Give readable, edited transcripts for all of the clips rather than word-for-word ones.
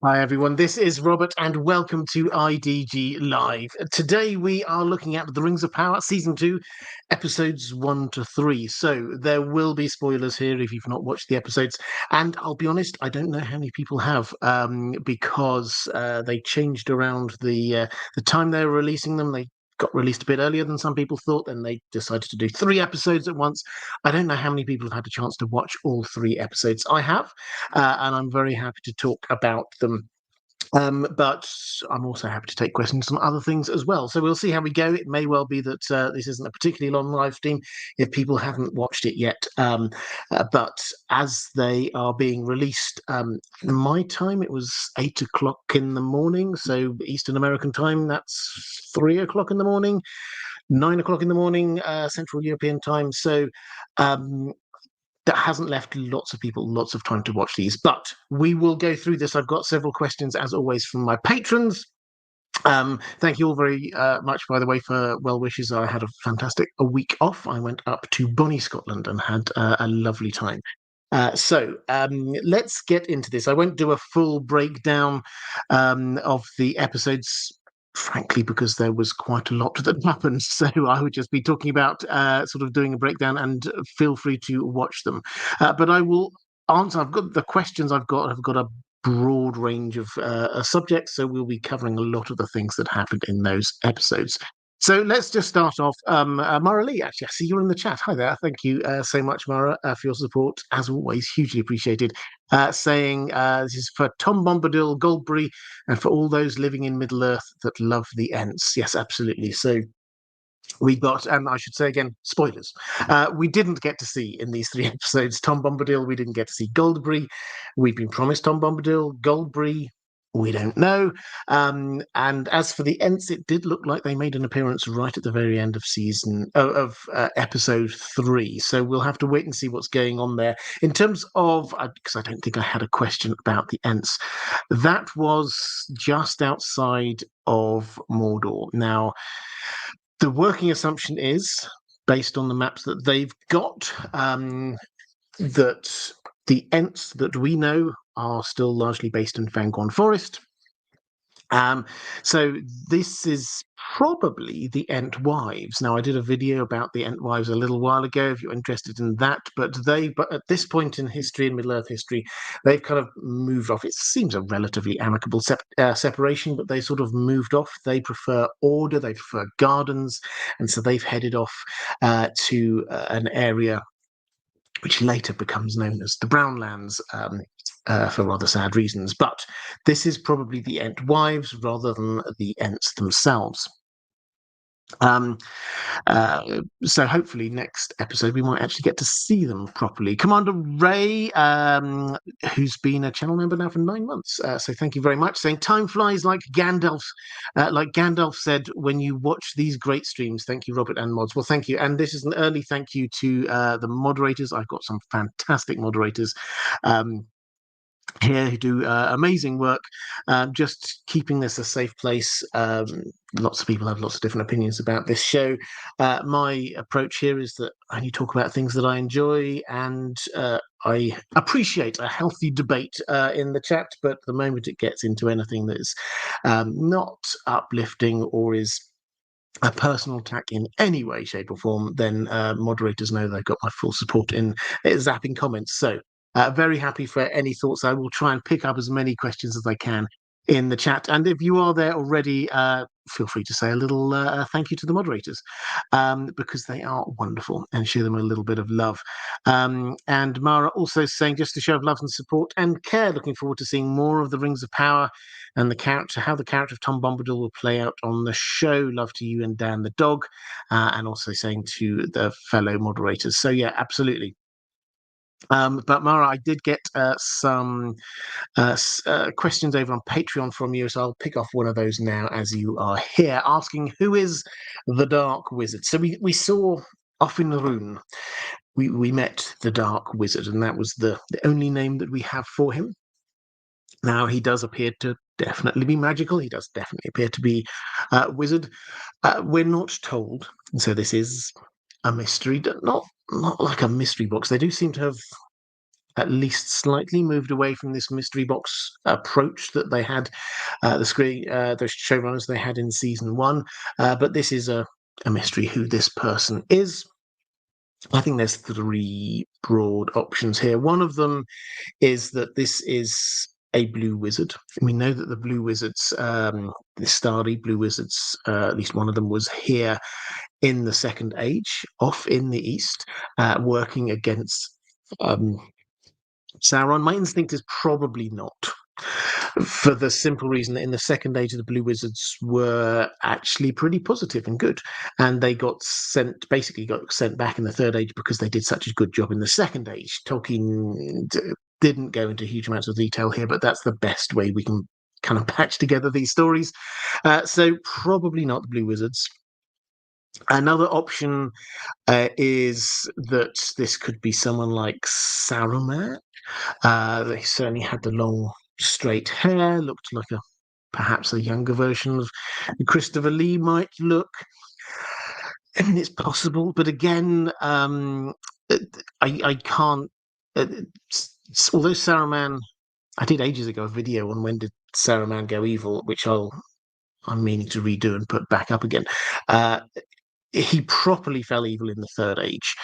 Hi everyone, this is Robert and welcome to IDG Live. Today we are looking at The Rings of Power Season 2, Episodes 1 to 3. So there will be spoilers here if you've not watched the episodes. And I'll be honest, I don't know how many people have because they changed around the time they were releasing them. They got released a bit earlier than some people thought, and they decided to do 3 episodes at once. I don't know how many people have had a chance to watch all 3 episodes. I have, and I'm very happy to talk about them. But I'm also happy to take questions on other things as well. So we'll see how we go. It may well be that this isn't a particularly long live stream if people haven't watched it yet. But as they are being released, my time, it was 8 o'clock in the morning. So Eastern American time, that's 3 o'clock in the morning, 9 o'clock in the morning, Central European time. So that hasn't left lots of people lots of time to watch these, but we will go through this. I've got several questions, as always, from my patrons. Thank you all very much, by the way, for well wishes. I had a week off. I went up to Bonnie, Scotland, and had a lovely time. So let's get into this. I won't do a full breakdown of the episodes, frankly, because there was quite a lot that happened. So I would just be talking about sort of doing a breakdown, and feel free to watch them. But I will answer. I've got the questions I've got. I've got a broad range of subjects, so we'll be covering a lot of the things that happened in those episodes. So let's just start off. Maura Lee, actually, I see you're in the chat. Hi there. Thank you so much, Maura, for your support. As always, hugely appreciated. Saying this is for Tom Bombadil, Goldberry, and for all those living in Middle-earth that love the Ents. Yes, absolutely. So we got, and I should say again, spoilers. We didn't get to see in these 3 episodes Tom Bombadil. We didn't get to see Goldberry. We've been promised Tom Bombadil. Goldberry, we don't know. And as for the Ents, it did look like they made an appearance right at the very end of episode 3. So we'll have to wait and see what's going on there. In terms of, because I don't think I had a question about the Ents, that was just outside of Mordor. Now, the working assumption is, based on the maps that they've got, that the Ents that we know are still largely based in Fangorn Forest. So this is probably the Ent Wives. Now, I did a video about the Ent Wives a little while ago, if you're interested in that, but at this point in history, in Middle-earth history, they've kind of moved off. It seems a relatively amicable separation, but they sort of moved off. They prefer order, they prefer gardens, and so they've headed off to an area which later becomes known as the Brownlands, for rather sad reasons. But this is probably the Ent Wives rather than the Ents themselves. So hopefully next episode we might actually get to see them properly. Commander Ray, who's been a channel member now for 9 months, so thank you very much. Saying time flies like Gandalf said when you watch these great streams. Thank you, Robert and mods. Well, thank you, and this is an early thank you to the moderators. I've got some fantastic moderators here who do amazing work, just keeping this a safe place. Lots of people have lots of different opinions about this show. My approach here is that I only talk about things that I enjoy, and I appreciate a healthy debate in the chat, but the moment it gets into anything that is not uplifting or is a personal attack in any way, shape, or form, then moderators know they've got my full support in zapping comments. So very happy for any thoughts. I will try and pick up as many questions as I can in the chat. And if you are there already, feel free to say a little thank you to the moderators, because they are wonderful, and show them a little bit of love. And Maura also saying, just a show of love and support and care. Looking forward to seeing more of the Rings of Power and how the character of Tom Bombadil will play out on the show. Love to you and Dan the dog. And also saying to the fellow moderators. So yeah, absolutely. But Maura, I did get some questions over on Patreon from you, so I'll pick off one of those now as you are here, asking who is the Dark Wizard. So we saw off in the room, we met the Dark Wizard, and that was the only name that we have for him. Now, he does appear to definitely be magical. He does definitely appear to be a wizard. We're not told, so this is a mystery, not like a mystery box. They do seem to have at least slightly moved away from this mystery box approach that they had, the showrunners they had in season 1. But this is a mystery who this person is. I think there's 3 broad options here. One of them is that this is a blue wizard. We know that the blue wizards, the starry blue wizards, at least one of them was here in the Second Age, off in the east, working against Sauron. My instinct is probably not, for the simple reason that in the Second Age, the blue wizards were actually pretty positive and good, and they basically got sent back in the Third Age because they did such a good job in the Second Age. Tolkien didn't go into huge amounts of detail here, but that's the best way we can kind of patch together these stories. So probably not the blue wizards. Another option is that this could be someone like Saruman. They certainly had the long, straight hair, looked like perhaps a younger version of Christopher Lee might look. I mean, it's possible, but again, I can't. Although Saruman, I did ages ago a video on when did Saruman go evil, which I'm meaning to redo and put back up again. He properly fell evil in the Third Age,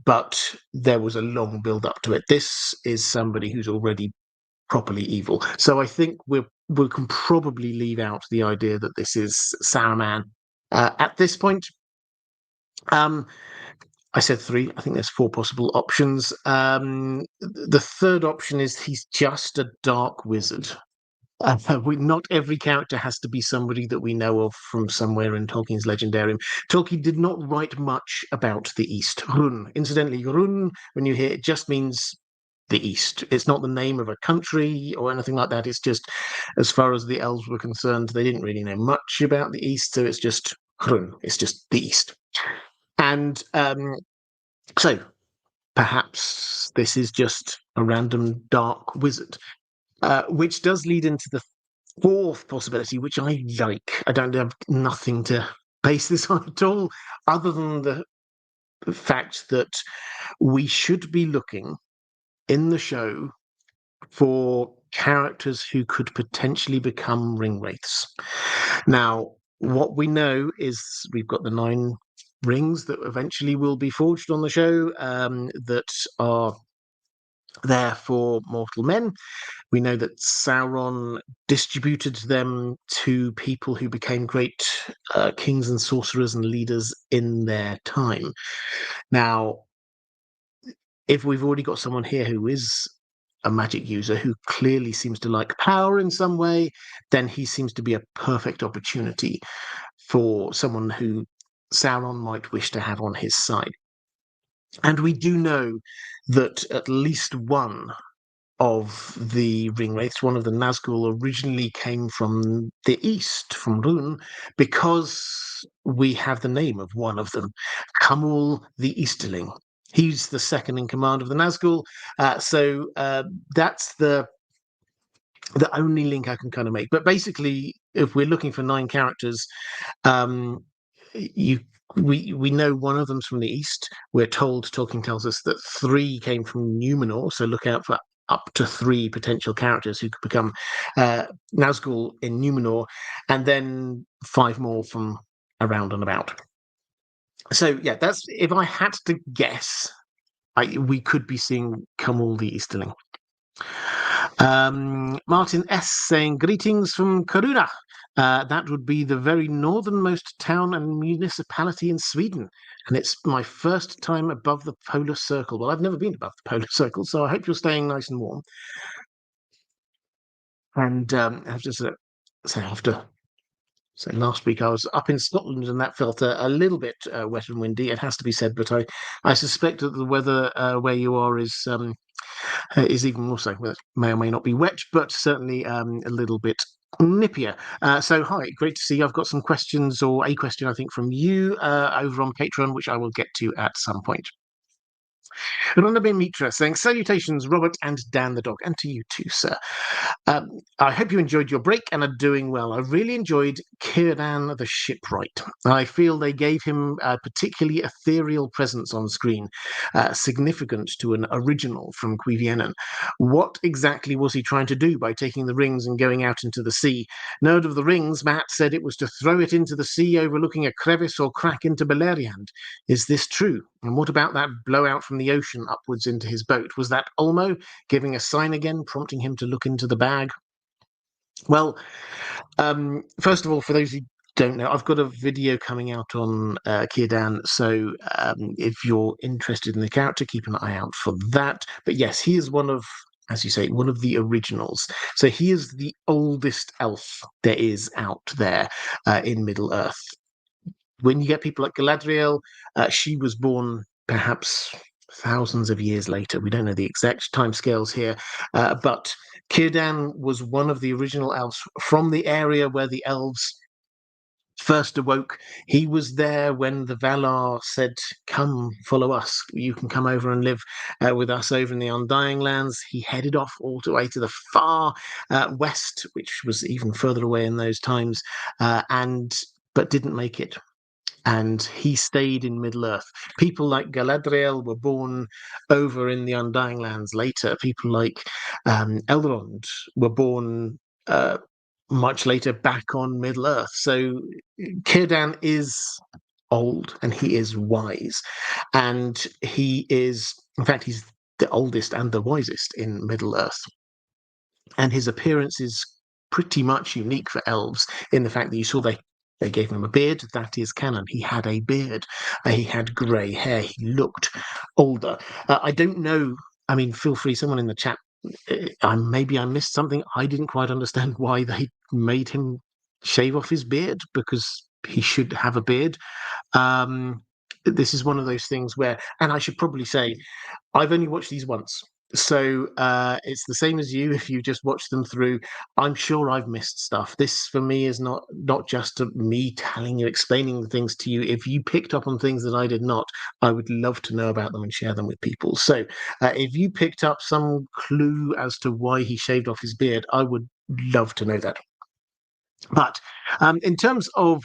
but there was a long build up to it. This is somebody who's already properly evil. So I think we can probably leave out the idea that this is Saruman at this point. I said 3. I think there's 4 possible options. The third option is he's just a dark wizard. Not every character has to be somebody that we know of from somewhere in Tolkien's Legendarium. Tolkien did not write much about the East. Rhûn. Incidentally, Rhûn, when you hear it, just means the East. It's not the name of a country or anything like that. It's just, as far as the elves were concerned, they didn't really know much about the East, so it's just Rhûn. It's just the East. And so perhaps this is just a random dark wizard. Which does lead into the 4th possibility, which I like. I don't have nothing to base this on at all, other than the fact that we should be looking in the show for characters who could potentially become ring wraiths. Now, what we know is we've got the 9 rings that eventually will be forged on the show, that are there for mortal men. We know that Sauron distributed them to people who became great kings and sorcerers and leaders in their time. Now, if we've already got someone here who is a magic user who clearly seems to like power in some way, then he seems to be a perfect opportunity for someone who Sauron might wish to have on his side. And we do know that at least one of the ringwraiths, one of the Nazgul, originally came from the east, from Rhûn, because we have the name of one of them, Khamûl the Easterling. He's the second in command of the Nazgul, so that's the only link I can kind of make. But basically, if we're looking for 9 characters, we know one of them's from the east. We're told, Tolkien tells us, that 3 came from Numenor, so look out for up to 3 potential characters who could become Nazgul in Numenor, and then 5 more from around and about. So yeah, that's, if I had to guess, we could be seeing Khamûl the Easterling. Martin S saying, greetings from Kiruna. That would be the very northernmost town and municipality in Sweden, and it's my first time above the polar circle. Well, I've never been above the polar circle, so I hope you're staying nice and warm. And I have to say, so last week I was up in Scotland and that felt a little bit wet and windy, it has to be said, but I suspect that the weather where you are is even more so. Well, it may or may not be wet, but certainly a little bit nippier. So hi, great to see you. I've got some questions, or a question I think from you over on Patreon, which I will get to at some point. Rhoda Mitra saying, salutations, Robert and Dan the dog, and to you too, sir. I hope you enjoyed your break and are doing well. I really enjoyed Círdan the shipwright. I feel they gave him a particularly ethereal presence on screen, significant to an original from Cuiviénen. What exactly was he trying to do by taking the rings and going out into the sea? Nerd of the Rings, Matt said it was to throw it into the sea overlooking a crevice or crack into Beleriand. Is this true? And what about that blowout from the ocean upwards into his boat? Was that Ulmo giving a sign again, prompting him to look into the bag? Well, first of all, for those who don't know, I've got a video coming out on Círdan, so if you're interested in the character, keep an eye out for that. But yes, he is one of, as you say, one of the originals. So he is the oldest elf there is out there in Middle-earth. When you get people like Galadriel, she was born perhaps thousands of years later. We don't know the exact timescales here, but Círdan was one of the original elves from the area where the elves first awoke. He was there when the Valar said, come, follow us. You can come over and live with us over in the Undying Lands. He headed off all the way to the far west, which was even further away in those times, but didn't make it. And he stayed in Middle-earth. People like Galadriel were born over in the Undying Lands later. People like Elrond were born much later back on Middle-earth. So Círdan is old and he is wise. And he is, in fact, he's the oldest and the wisest in Middle-earth. And his appearance is pretty much unique for elves in the fact that you saw they gave him a beard. That is canon. He had a beard. He had grey hair. He looked older. I don't know. I mean, feel free, someone in the chat. Maybe I missed something. I didn't quite understand why they made him shave off his beard, because he should have a beard. This is one of those things where, and I should probably say, I've only watched these once. So it's the same as you. If you just watch them through, I'm sure I've missed stuff. This for me is not just me telling you, explaining things to you. If you picked up on things that I did not, I would love to know about them and share them with people. So if you picked up some clue as to why he shaved off his beard, I would love to know that. But in terms of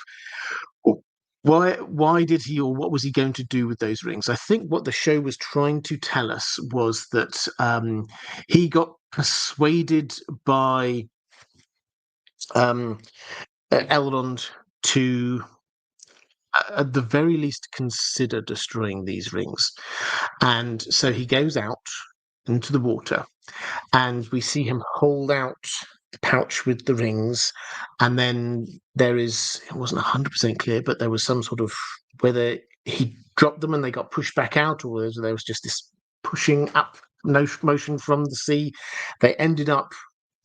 why did he, or what was he going to do with those rings? I think what the show was trying to tell us was that he got persuaded by Elrond to at the very least consider destroying these rings. And so he goes out into the water and we see him hold out the pouch with the rings, and then it wasn't 100% clear, but there was some sort of, whether he dropped them and they got pushed back out, or there was just this pushing up motion from the sea. They ended up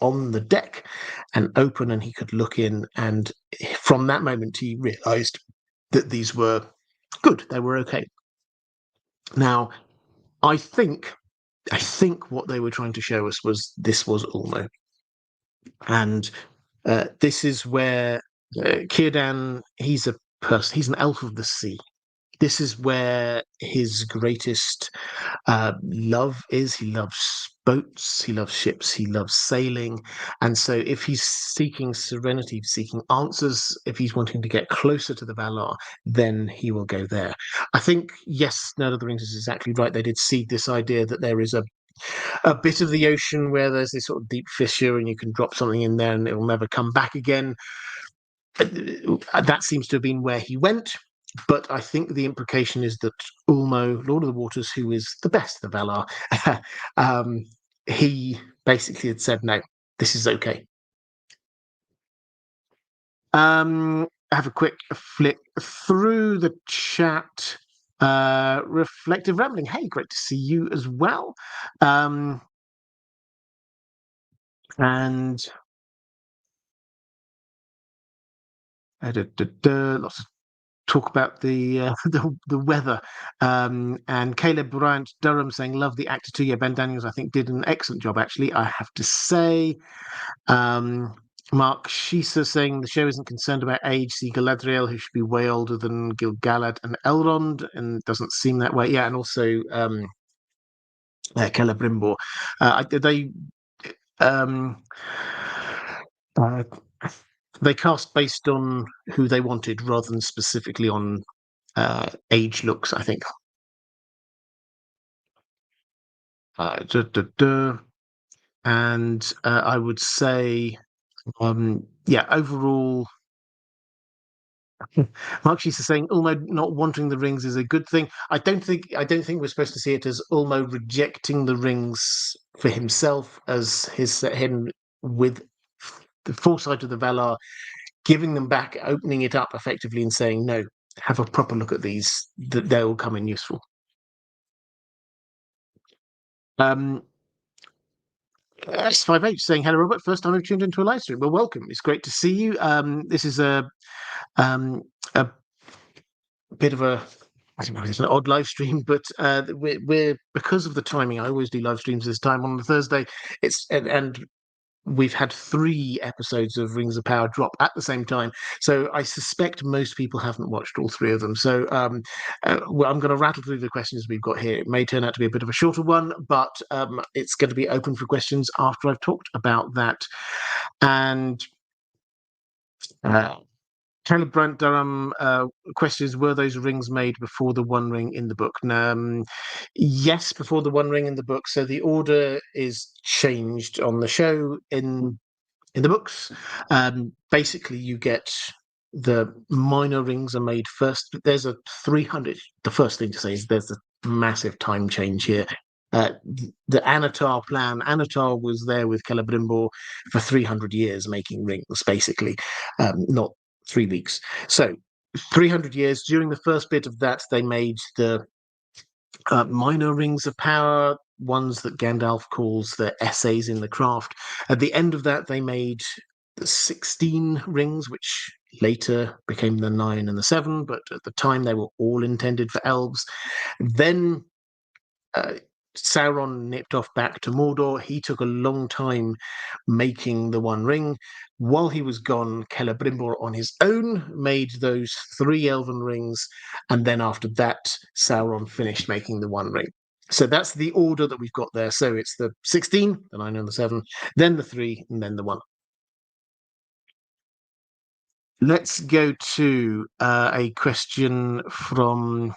on the deck and open, and he could look in, and from that moment he realized that these were good, they were okay. Now I think what they were trying to show us was this was Ulmo. And this is where Círdan, he's an elf of the sea. This is where his greatest love is. He loves boats, he loves ships, he loves sailing. And so if he's seeking serenity, seeking answers, if he's wanting to get closer to the Valar, then he will go there. I think, yes, Nerd of the Rings is exactly right. They did seed this idea that there is a bit of the ocean where there's this sort of deep fissure and you can drop something in there and it will never come back again. That seems to have been where he went. But I think the implication is that Ulmo, Lord of the Waters, who is the best of the Valar, he basically had said, no, this is okay. I have a quick flick through the chat. Reflective Rambling, hey, great to see you as well. And lots of talk about the weather. And Caleb Bryant Durham saying, love the actor too. Yeah, Ben Daniels, I think, did an excellent job, actually, I have to say. Mark Shisa saying the show isn't concerned about age. See Galadriel, who should be way older than Gil-galad and Elrond, and doesn't seem that way. Yeah, and also Celebrimbor. They um, uh, they cast based on who they wanted rather than specifically on age looks, I think. Duh, duh, duh. And I would say, yeah, overall, Mark is saying Ulmo not wanting the rings is a good thing. I don't think we're supposed to see it as Ulmo rejecting the rings for himself, as him with the foresight of the Valar, giving them back, opening it up effectively, and saying, "No, have a proper look at these. That they will come in useful." Um, S58 saying, "Hello, Robert. First time I've tuned into a live stream. Well, welcome. It's great to see you. This is um, a bit of a, I don't know, it's an odd live stream, but we're because of the timing. I always do live streams this time on a Thursday. And we've had 3 episodes of Rings of Power drop at the same time, so I suspect most people haven't watched all 3 of them. So well, I'm going to rattle through the questions we've got here. It may turn out to be a bit of a shorter one, but it's going to be open for questions after I've talked about that. And Caleb Brant Durham questions: were those rings made before the One Ring in the book? Yes, before the One Ring in the book. So the order is changed on the show. In the books, basically you get the minor rings are made first. There's a 300. The first thing to say is there's a massive time change here. The Anatar plan. Anatar was there with Celebrimbor for 300 years making rings, basically, not 3 weeks. So 300 years. During the first bit of that, they made the minor rings of power, ones that Gandalf calls the essays in the craft. At the end of that, they made the 16 rings, which later became the 9 and the 7, but at the time they were all intended for elves. Then uh, Sauron nipped off back to Mordor. He took a long time making the One Ring. While he was gone, Celebrimbor on his own made those 3 elven rings, and then after that, Sauron finished making the One Ring. So that's the order that we've got there. So it's the 16, the 9 and the 7, then the 3, and then the 1. Let's go to a question from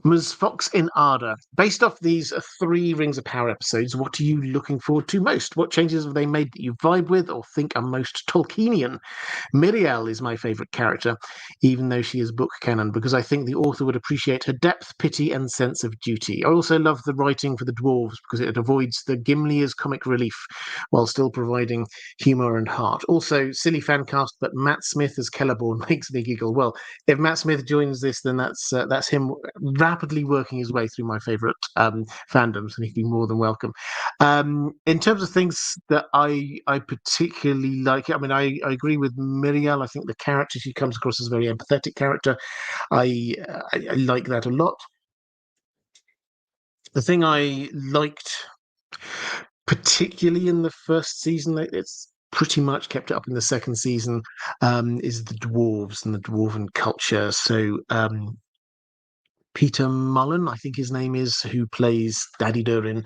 Ms. Fox in Arda. Based off these 3 Rings of Power episodes, what are you looking forward to most? What changes have they made that you vibe with or think are most Tolkienian? Miriel is my favourite character, even though she is book canon, because I think the author would appreciate her depth, pity, and sense of duty. I also love the writing for the dwarves because it avoids the Gimli as comic relief while still providing humour and heart. Also, silly fan cast, but Matt Smith as Celeborn makes me giggle. Well, if Matt Smith joins this, then that's him rapidly working his way through my favourite fandoms, and he'd be more than welcome. In terms of things that I particularly like, I mean, I agree with Miriel. I think the character she comes across as a very empathetic character. I like that a lot. The thing I liked particularly in the first season, it's pretty much kept up in the second season, is the dwarves and the dwarven culture. So Peter Mullen, I think his name is, who plays Daddy Durin,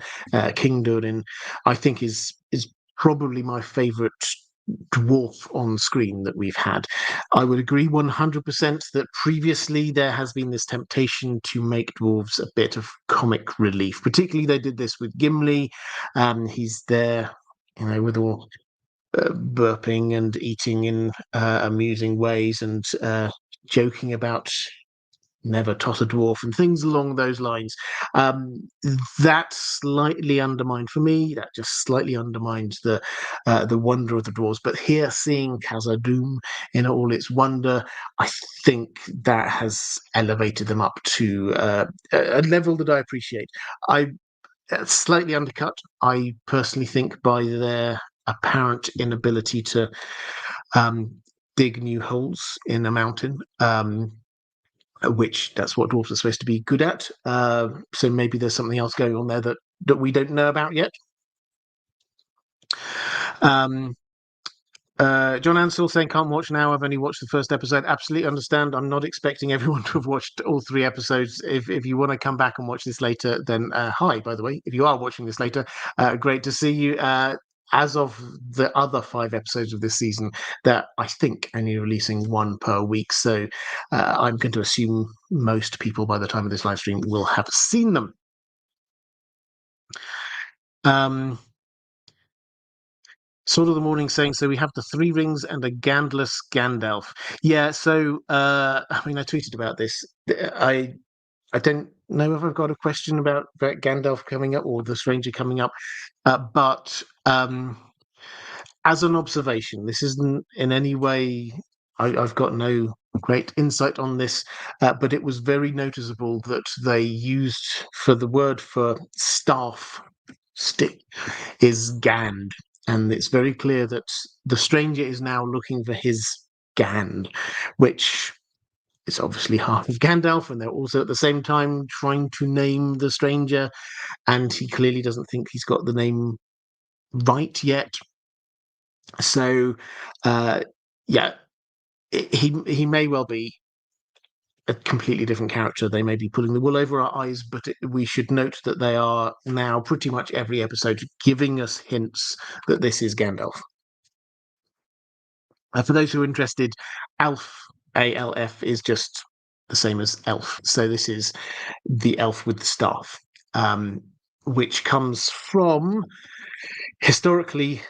King Durin, I think is probably my favourite dwarf on screen that we've had. I would agree 100% that previously there has been this temptation to make dwarves a bit of comic relief. Particularly, they did this with Gimli. He's there, with all burping and eating in amusing ways and joking about never toss a dwarf and things along those lines. That slightly undermined for me. That just slightly undermined the wonder of the dwarves. But here, seeing Khazad-dûm in all its wonder, I think that has elevated them up to a level that I appreciate. I slightly undercut, I personally think, by their apparent inability to dig new holes in a mountain. Which that's what dwarves are supposed to be good at. So maybe there's something else going on there that we don't know about yet. John Ansell saying can't watch now. I've only watched the first episode. Absolutely understand. I'm not expecting everyone to have watched all 3 episodes. If you want to come back and watch this later, then hi, by the way. If you are watching this later, great to see you. As of the other 5 episodes of this season, that I think only releasing 1 per week. So I'm going to assume most people by the time of this live stream will have seen them. Sword of the Morning saying, so we have the 3 rings and a Gandless Gandalf. Yeah, so I mean, I tweeted about this. I don't know if I've got a question about Gandalf coming up or the Stranger coming up, but as an observation, this isn't in any way. I've got no great insight on this, but it was very noticeable that they used for the word for staff stick is Gand, and it's very clear that the stranger is now looking for his Gand, which is obviously half of Gandalf, and they're also at the same time trying to name the stranger, and he clearly doesn't think he's got the name right yet. So, yeah, he may well be a completely different character. They may be pulling the wool over our eyes, but we should note that they are now pretty much every episode giving us hints that this is Gandalf. For those who are interested, Alf, ALF, is just the same as elf. So this is the elf with the staff, which comes from, historically,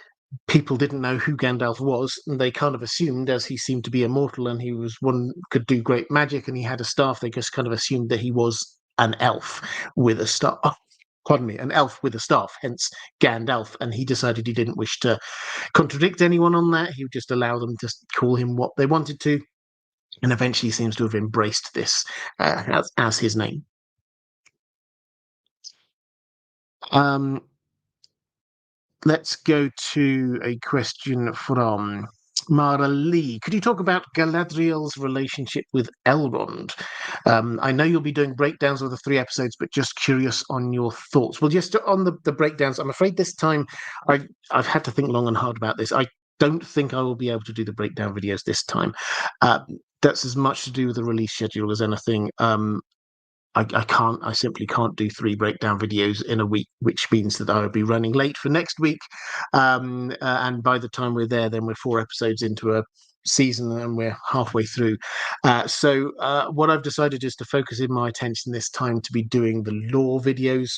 people didn't know who Gandalf was, and they kind of assumed, as he seemed to be immortal and he was one could do great magic and he had a staff, they just kind of assumed that he was an elf with a staff. Oh, pardon me, an elf with a staff, hence Gandalf. And he decided he didn't wish to contradict anyone on that. He would just allow them to call him what they wanted to, and eventually seems to have embraced this as his name. Let's go to a question from Maura Lee. Could you talk about Galadriel's relationship with Elrond? I know you'll be doing breakdowns of the 3 episodes, but just curious on your thoughts. Well, just on the breakdowns, I'm afraid this time I've had to think long and hard about this. I don't think I will be able to do the breakdown videos this time. That's as much to do with the release schedule as anything. I simply can't do 3 breakdown videos in a week, which means that I will be running late for next week. And by the time we're there, then we're 4 episodes into a season and we're halfway through. So what I've decided is to focus in my attention this time to be doing the lore videos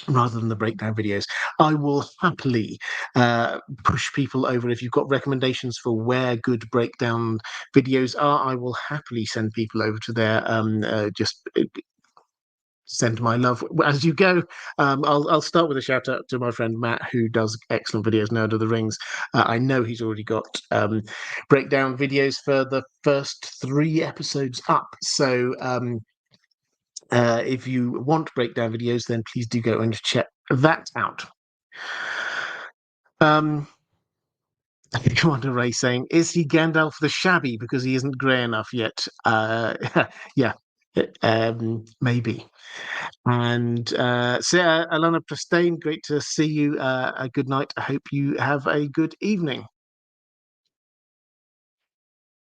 rather than the breakdown videos. I will happily push people over. If you've got recommendations for where good breakdown videos are, I will happily send people over to there. Just send my love as you go. I'll start with a shout out to my friend Matt, who does excellent videos, Nerd of the Rings. I know he's already got breakdown videos for the first 3 episodes up. So if you want breakdown videos, then please do go and check that out. Commander Ray saying, is he Gandalf the Shabby because he isn't grey enough yet? Yeah, maybe. And Sarah Alana Pristine, great to see you. A good night. I hope you have a good evening.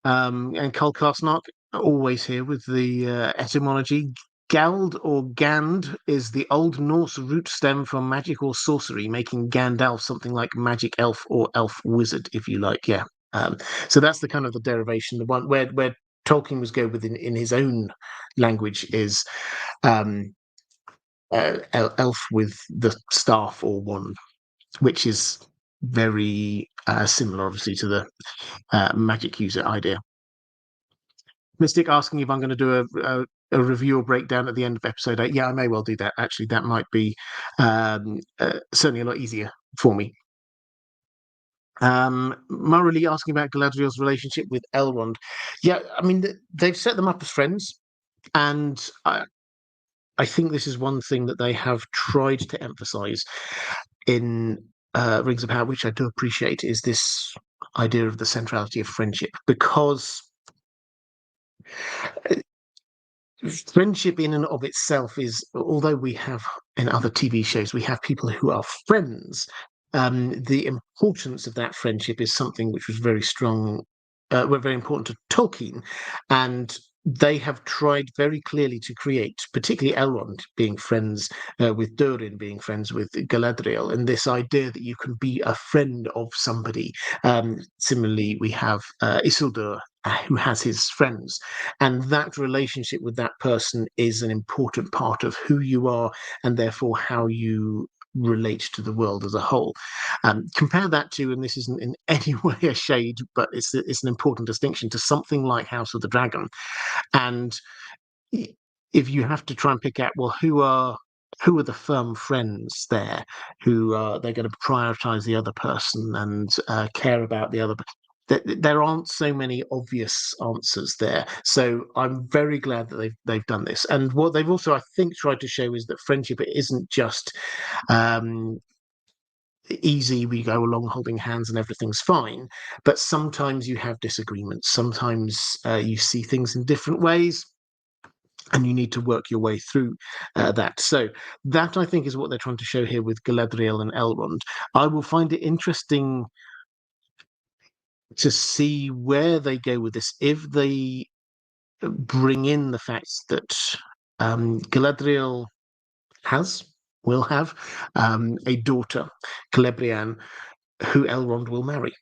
And Cole Klasnark, always here with the etymology. Gald or Gand is the Old Norse root stem from magic or sorcery, making Gandalf something like magic elf or elf wizard, if you like. Yeah. So that's the kind of the derivation. The one where Tolkien was go with in his own language is elf with the staff or wand, which is very similar, obviously, to the magic user idea. Mystic asking if I'm going to do a review or breakdown at the end of episode 8. Yeah, I may well do that. Actually, that might be certainly a lot easier for me. Maura Lee asking about Galadriel's relationship with Elrond. Yeah, I mean, they've set them up as friends, and I think this is one thing that they have tried to emphasize in Rings of Power, which I do appreciate, is this idea of the centrality of friendship, because friendship in and of itself is, although we have in other TV shows, we have people who are friends, the importance of that friendship is something which was very strong, were very important to Tolkien, and they have tried very clearly to create, particularly Elrond being friends with Durin, being friends with Galadriel, and this idea that you can be a friend of somebody. Similarly, we have Isildur, who has his friends, and that relationship with that person is an important part of who you are, and therefore how you relate to the world as a whole. Compare that to, and this isn't in any way a shade, but it's an important distinction, to something like House of the Dragon. And if you have to try and pick out, well, who are the firm friends there, who they're going to prioritize the other person and care about the other. There aren't so many obvious answers there, so I'm very glad that they've done this. And what they've also, I think, tried to show is that friendship isn't just easy, we go along holding hands and everything's fine, but sometimes you have disagreements, sometimes you see things in different ways, and you need to work your way through that. So that, I think, is what they're trying to show here with Galadriel and Elrond. I will find it interesting to see where they go with this, if they bring in the fact that Galadriel will have a daughter, Celebrian, who Elrond will marry.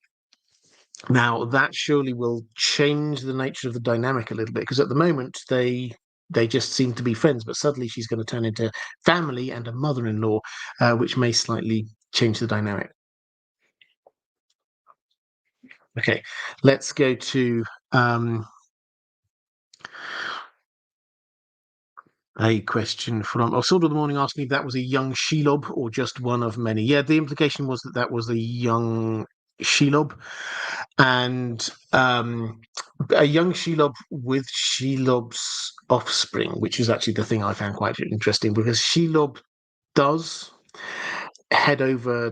Now, that surely will change the nature of the dynamic a little bit, because at the moment they just seem to be friends, but suddenly she's going to turn into family and a mother-in-law, which may slightly change the dynamic. Okay, let's go to a question from Sword of the Morning asking if that was a young Shelob or just one of many. Yeah, the implication was that that was a young Shelob, and a young Shelob with Shelob's offspring, which is actually the thing I found quite interesting, because Shelob does head over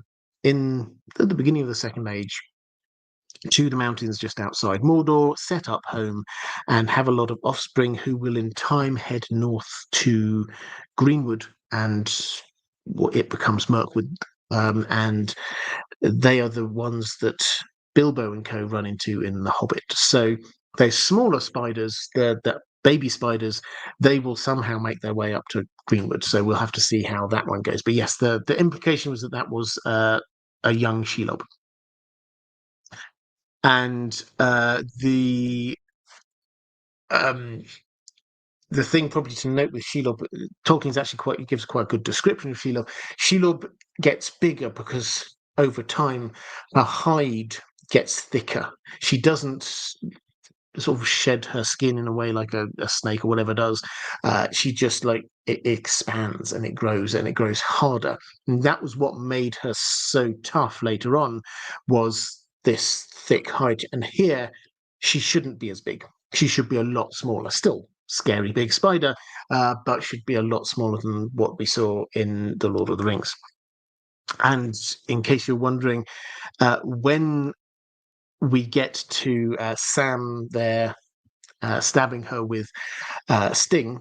at the beginning of the Second Age to the mountains just outside Mordor, set up home, and have a lot of offspring who will in time head north to Greenwood, and it becomes Mirkwood, and they are the ones that Bilbo and co run into in The Hobbit. So those smaller spiders, the baby spiders, they will somehow make their way up to Greenwood. So we'll have to see how that one goes. But yes, the implication was that that was a young Shelob. And the thing probably to note with Shelob, Tolkien's actually gives quite a good description of Shelob. Shelob gets bigger because over time her hide gets thicker. She doesn't sort of shed her skin in a way like a snake or whatever does. She just it expands and it grows harder. And that was what made her so tough later on, was this thick hide. And here she shouldn't be as big. She should be a lot smaller. Still scary big spider, but should be a lot smaller than what we saw in The Lord of the Rings. And in case you're wondering, when we get to Sam there stabbing her with Sting,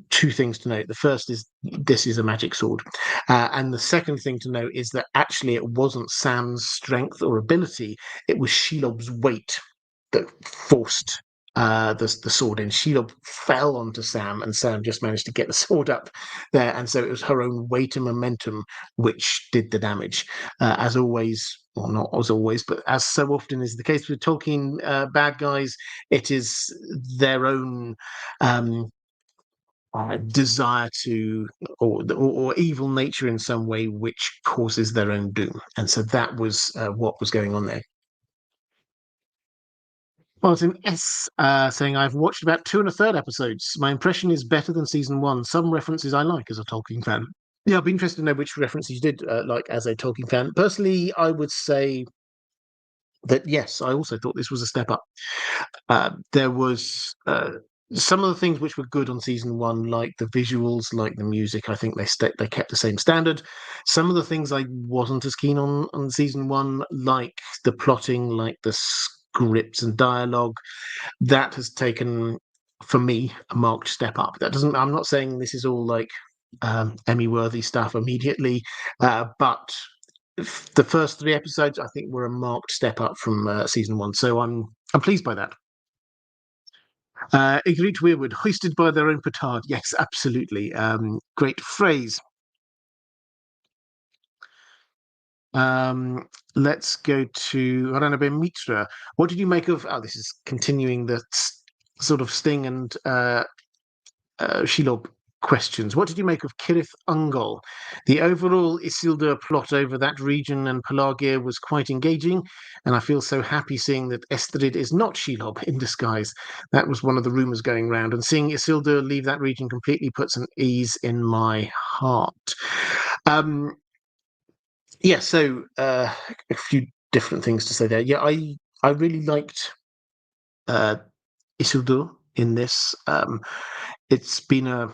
two things to note. The first is this is a magic sword. And the second thing to note is that actually it wasn't Sam's strength or ability, it was Shelob's weight that forced the sword in. Shelob fell onto Sam, and Sam just managed to get the sword up there. And so it was her own weight and momentum which did the damage. As always, well, not as always, but as so often is the case with Tolkien bad guys, it is their own desire to, or evil nature in some way, which causes their own doom. And so that was what was going on there. Martin S. Saying, I've watched about 2 1/3 episodes. My impression is better than season 1. Some references I like as a Tolkien fan. Yeah, I'd be interested to know which references you did like as a Tolkien fan. Personally, I would say that yes, I also thought this was a step up. There was some of the things which were good on season 1, like the visuals, like the music. I think they kept the same standard. Some of the things I wasn't as keen on season 1, like the plotting, like the scripts and dialogue, that has taken, for me, a marked step up. I'm not saying this is all like Emmy worthy stuff immediately, but the first three episodes, I think, were a marked step up from season one. So I'm pleased by that. Igrit Weirwood, hoisted by their own petard. Yes, absolutely. Great phrase. Let's go to Ranabe Mitra. What did you make of? Oh, this is continuing the sort of Sting and Shelob questions. What did you make of Kirith Ungol? The overall Isildur plot over that region and Pelargir was quite engaging, and I feel so happy seeing that Estrid is not Shelob in disguise. That was one of the rumours going round, and seeing Isildur leave that region completely puts an ease in my heart. Yeah, so a few different things to say there. Yeah, I really liked uh, Isildur in this. It's been a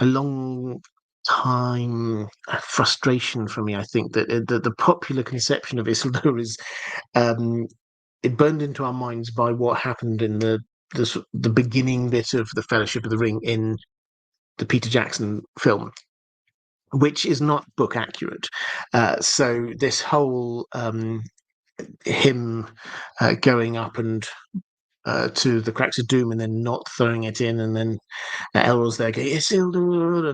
long time frustration for me. I think that the popular conception of Isildur is um, it burned into our minds by what happened in the beginning bit of the Fellowship of the Ring in the Peter Jackson film, which is not book accurate. So this whole him going up and to the Cracks of Doom and then not throwing it in, and then Elrond's there going, Isildur,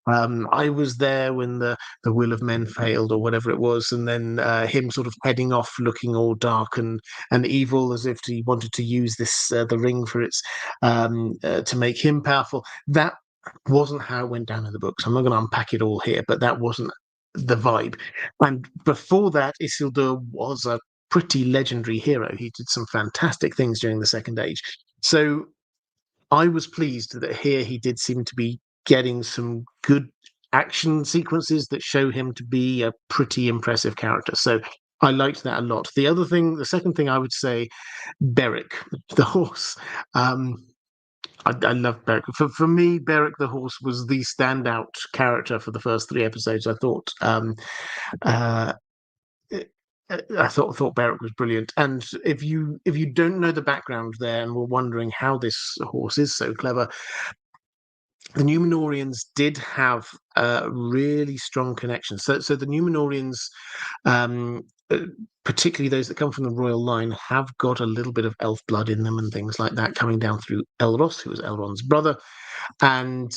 and I was there when the will of men failed, or whatever it was, and then him sort of heading off, looking all dark and evil, as if he wanted to use this the ring for its to make him powerful. That wasn't how it went down in the books. I'm not going to unpack it all here, but that wasn't the vibe. And before that, Isildur was a pretty legendary hero. He did some fantastic things during the Second Age. So I was pleased that here he did seem to be getting some good action sequences that show him to be a pretty impressive character. So I liked that a lot. The second thing I would say, Beric, the horse. I love Beric. For me, Beric the horse was the standout character for the first three episodes. I thought. Uh, I thought Beric was brilliant. And if you don't know the background there and were wondering how this horse is so clever, the Numenorians did have a really strong connection. So the Numenorians, um, uh, particularly those that come from the royal line, have got a little bit of elf blood in them and things like that coming down through Elros, who was Elrond's brother, and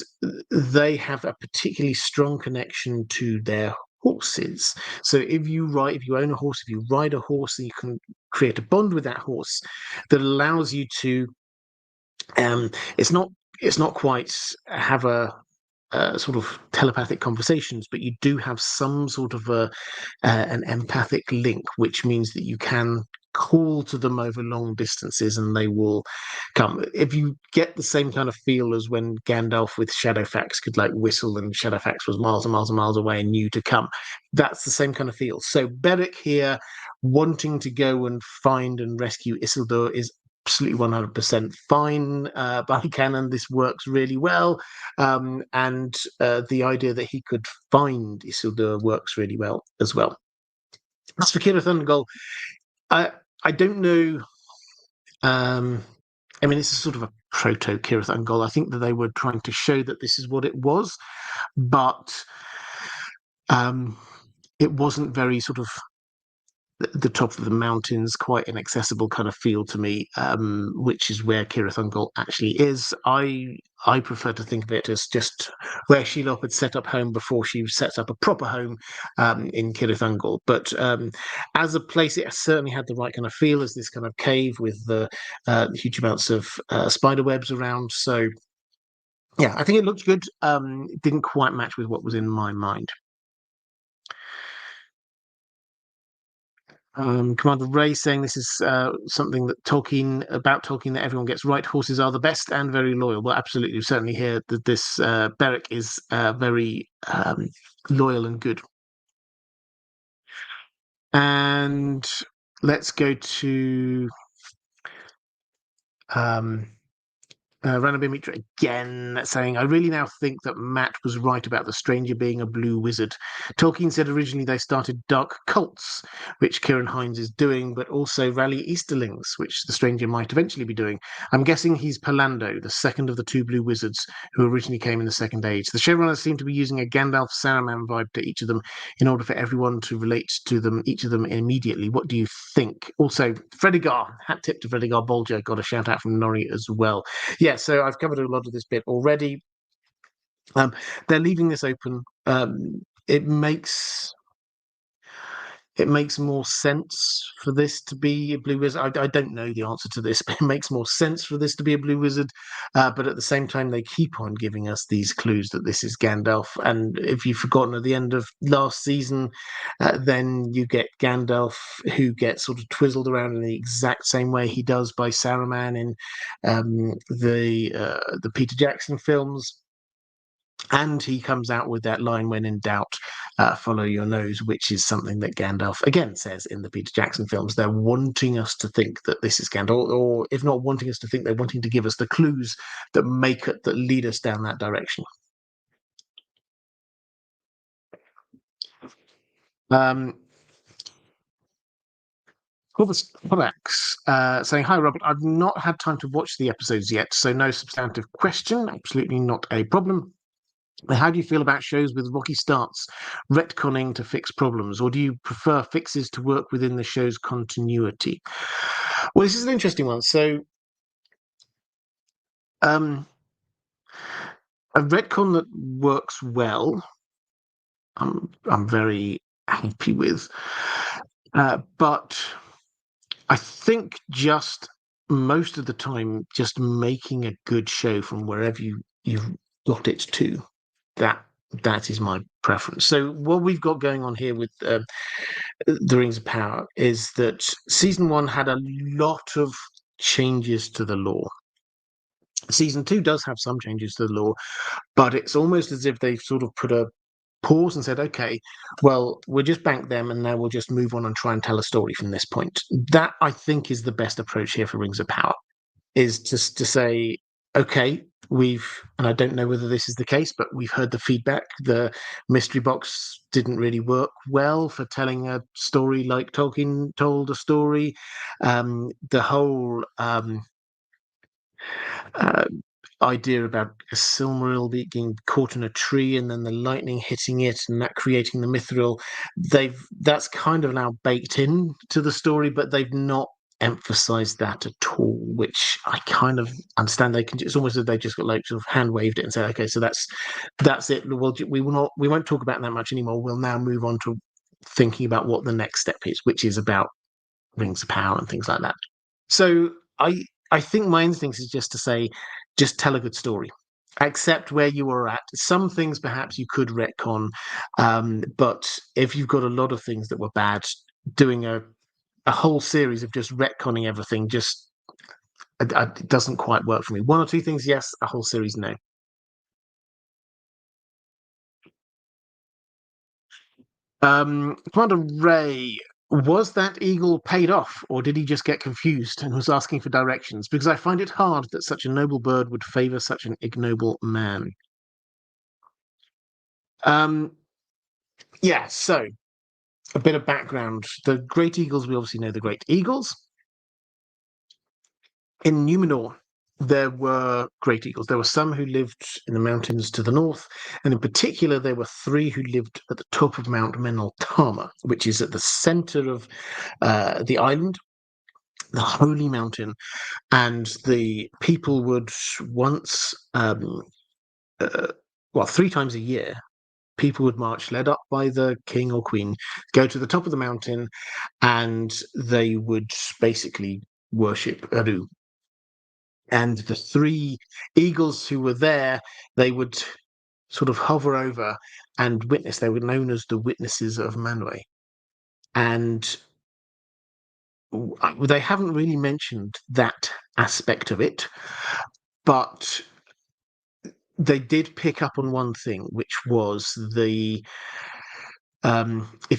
they have a particularly strong connection to their horses. So if you own a horse, if you ride a horse, then you can create a bond with that horse that allows you to it's not quite have a sort of telepathic conversations, but you do have some sort of an empathic link, which means that you can call to them over long distances and they will come. If you get the same kind of feel as when Gandalf with Shadowfax could like whistle and Shadowfax was miles and miles and miles away and knew to come, that's the same kind of feel. So Beric here wanting to go and find and rescue Isildur is absolutely 100% fine by canon. This works really well, and the idea that he could find Isildur works really well as well. As for Cirith Ungol, I don't know. I mean, it's a sort of a proto Cirith Ungol. I think that they were trying to show that this is what it was, but it wasn't very sort of the top of the mountains, quite inaccessible kind of feel to me, which is where Cirith Ungol actually is. I prefer to think of it as just where Shelob had set up home before she set up a proper home in Cirith Ungol. But as a place, it certainly had the right kind of feel as this kind of cave with the huge amounts of spider webs around. So yeah, I think it looked good. It didn't quite match with what was in my mind. Commander Ray saying this is something that Tolkien that everyone gets right. Horses are the best and very loyal. Well, absolutely, certainly here that this Beric is very loyal and good. And let's go to Ranabimitra again saying, I really now think that Matt was right about the stranger being a blue wizard. Tolkien said originally they started dark cults, which Kieran Hines is doing, but also rally Easterlings, which the stranger might eventually be doing. I'm guessing he's Palando, the second of the two blue wizards who originally came in the Second Age. The showrunners seem to be using a Gandalf Saruman vibe to each of them in order for everyone to relate to them, each of them immediately. What do you think? Also, Fredigar, hat tip to Fredigar Bolger, got a shout out from Norrie as well. Yeah, so I've covered a lot of this bit already. They're leaving this open. It makes more sense for this to be a blue wizard. I don't know the answer to this, but it makes more sense for this to be a blue wizard. But at the same time, they keep on giving us these clues that this is Gandalf. And if you've forgotten at the end of last season, then you get Gandalf who gets sort of twizzled around in the exact same way he does by Saruman in the Peter Jackson films. And he comes out with that line, when in doubt, follow your nose, which is something that Gandalf again says in the Peter Jackson films. They're wanting us to think that this is Gandalf, or if not wanting us to think, they're wanting to give us the clues that that lead us down that direction. Kovacs saying, hi, Robert. I've not had time to watch the episodes yet, so no substantive question. Absolutely not a problem. How do you feel about shows with rocky starts, retconning to fix problems, or do you prefer fixes to work within the show's continuity? Well, this is an interesting one. So, a retcon that works well, I'm very happy with, but I think just most of the time, just making a good show from wherever you've got it to, that is my preference. So what we've got going on here with the Rings of Power is that season 1 had a lot of changes to the lore. Season 2 does have some changes to the lore, but it's almost as if they've sort of put a pause and said, okay, well, we'll just bank them and now we'll just move on and try and tell a story from this point. That, I think, is the best approach here for Rings of Power, is just to say, okay, and I don't know whether this is the case, but we've heard the feedback. The mystery box didn't really work well for telling a story like Tolkien told a story. The whole idea about a Silmaril being caught in a tree and then the lightning hitting it and that creating the mithril, that's kind of now baked in to the story, but they've not emphasize that at all, which I kind of understand. It's almost as if they just got like sort of hand waved it and said, okay, so that's it. Well, we won't talk about that much anymore. We'll now move on to thinking about what the next step is, which is about Rings of Power and things like that. So I think my instinct is just to say, just tell a good story. Accept where you are at. Some things perhaps you could retcon, but if you've got a lot of things that were bad, doing a whole series of just retconning everything just it doesn't quite work for me. One or two things, yes. A whole series, no. Commander Ray, was that eagle paid off, or did he just get confused and was asking for directions? Because I find it hard that such a noble bird would favour such an ignoble man. Yeah, so a bit of background. The Great Eagles, we obviously know the Great Eagles. In Numenor, there were great eagles. There were some who lived in the mountains to the north, and in particular, there were 3 who lived at the top of Mount Meneltama, which is at the center of the island, the holy mountain. And the people would once, well, 3 times a year, people would march, led up by the king or queen, go to the top of the mountain, and they would basically worship Eru. And the 3 eagles who were there, they would sort of hover over and witness. They were known as the witnesses of Manwë. And they haven't really mentioned that aspect of it, but they did pick up on one thing, which was if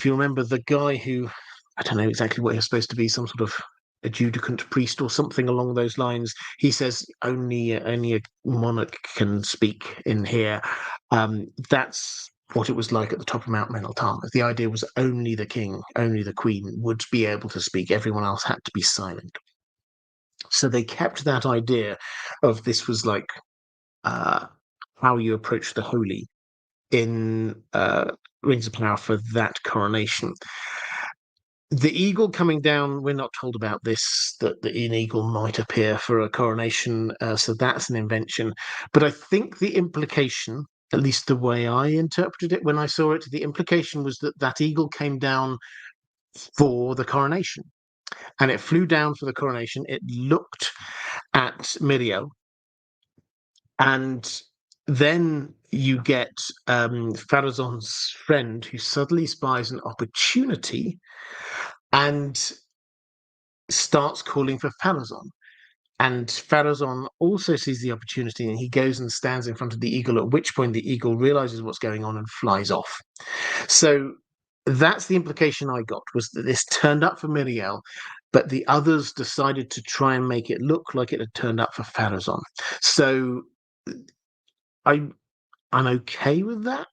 you remember, the guy who, I don't know exactly what he was supposed to be, some sort of adjudicant priest or something along those lines. He says only a monarch can speak in here. That's what it was like at the top of Mount Meneltarm. The idea was only the king, only the queen would be able to speak. Everyone else had to be silent. So they kept that idea of this was like how you approach the holy in Rings of Power for that coronation. The eagle coming down, we're not told about this, that an eagle might appear for a coronation, so that's an invention. But I think the implication, at least the way I interpreted it when I saw it, the implication was that that eagle came down for the coronation. And it flew down for the coronation. It looked at Miriel. And then you get Pharazon's friend who suddenly spies an opportunity and starts calling for Pharazon. And Pharazon also sees the opportunity and he goes and stands in front of the eagle, at which point the eagle realizes what's going on and flies off. So that's the implication I got, was that this turned up for Miriel, but the others decided to try and make it look like it had turned up for Pharazon. So I'm okay with that.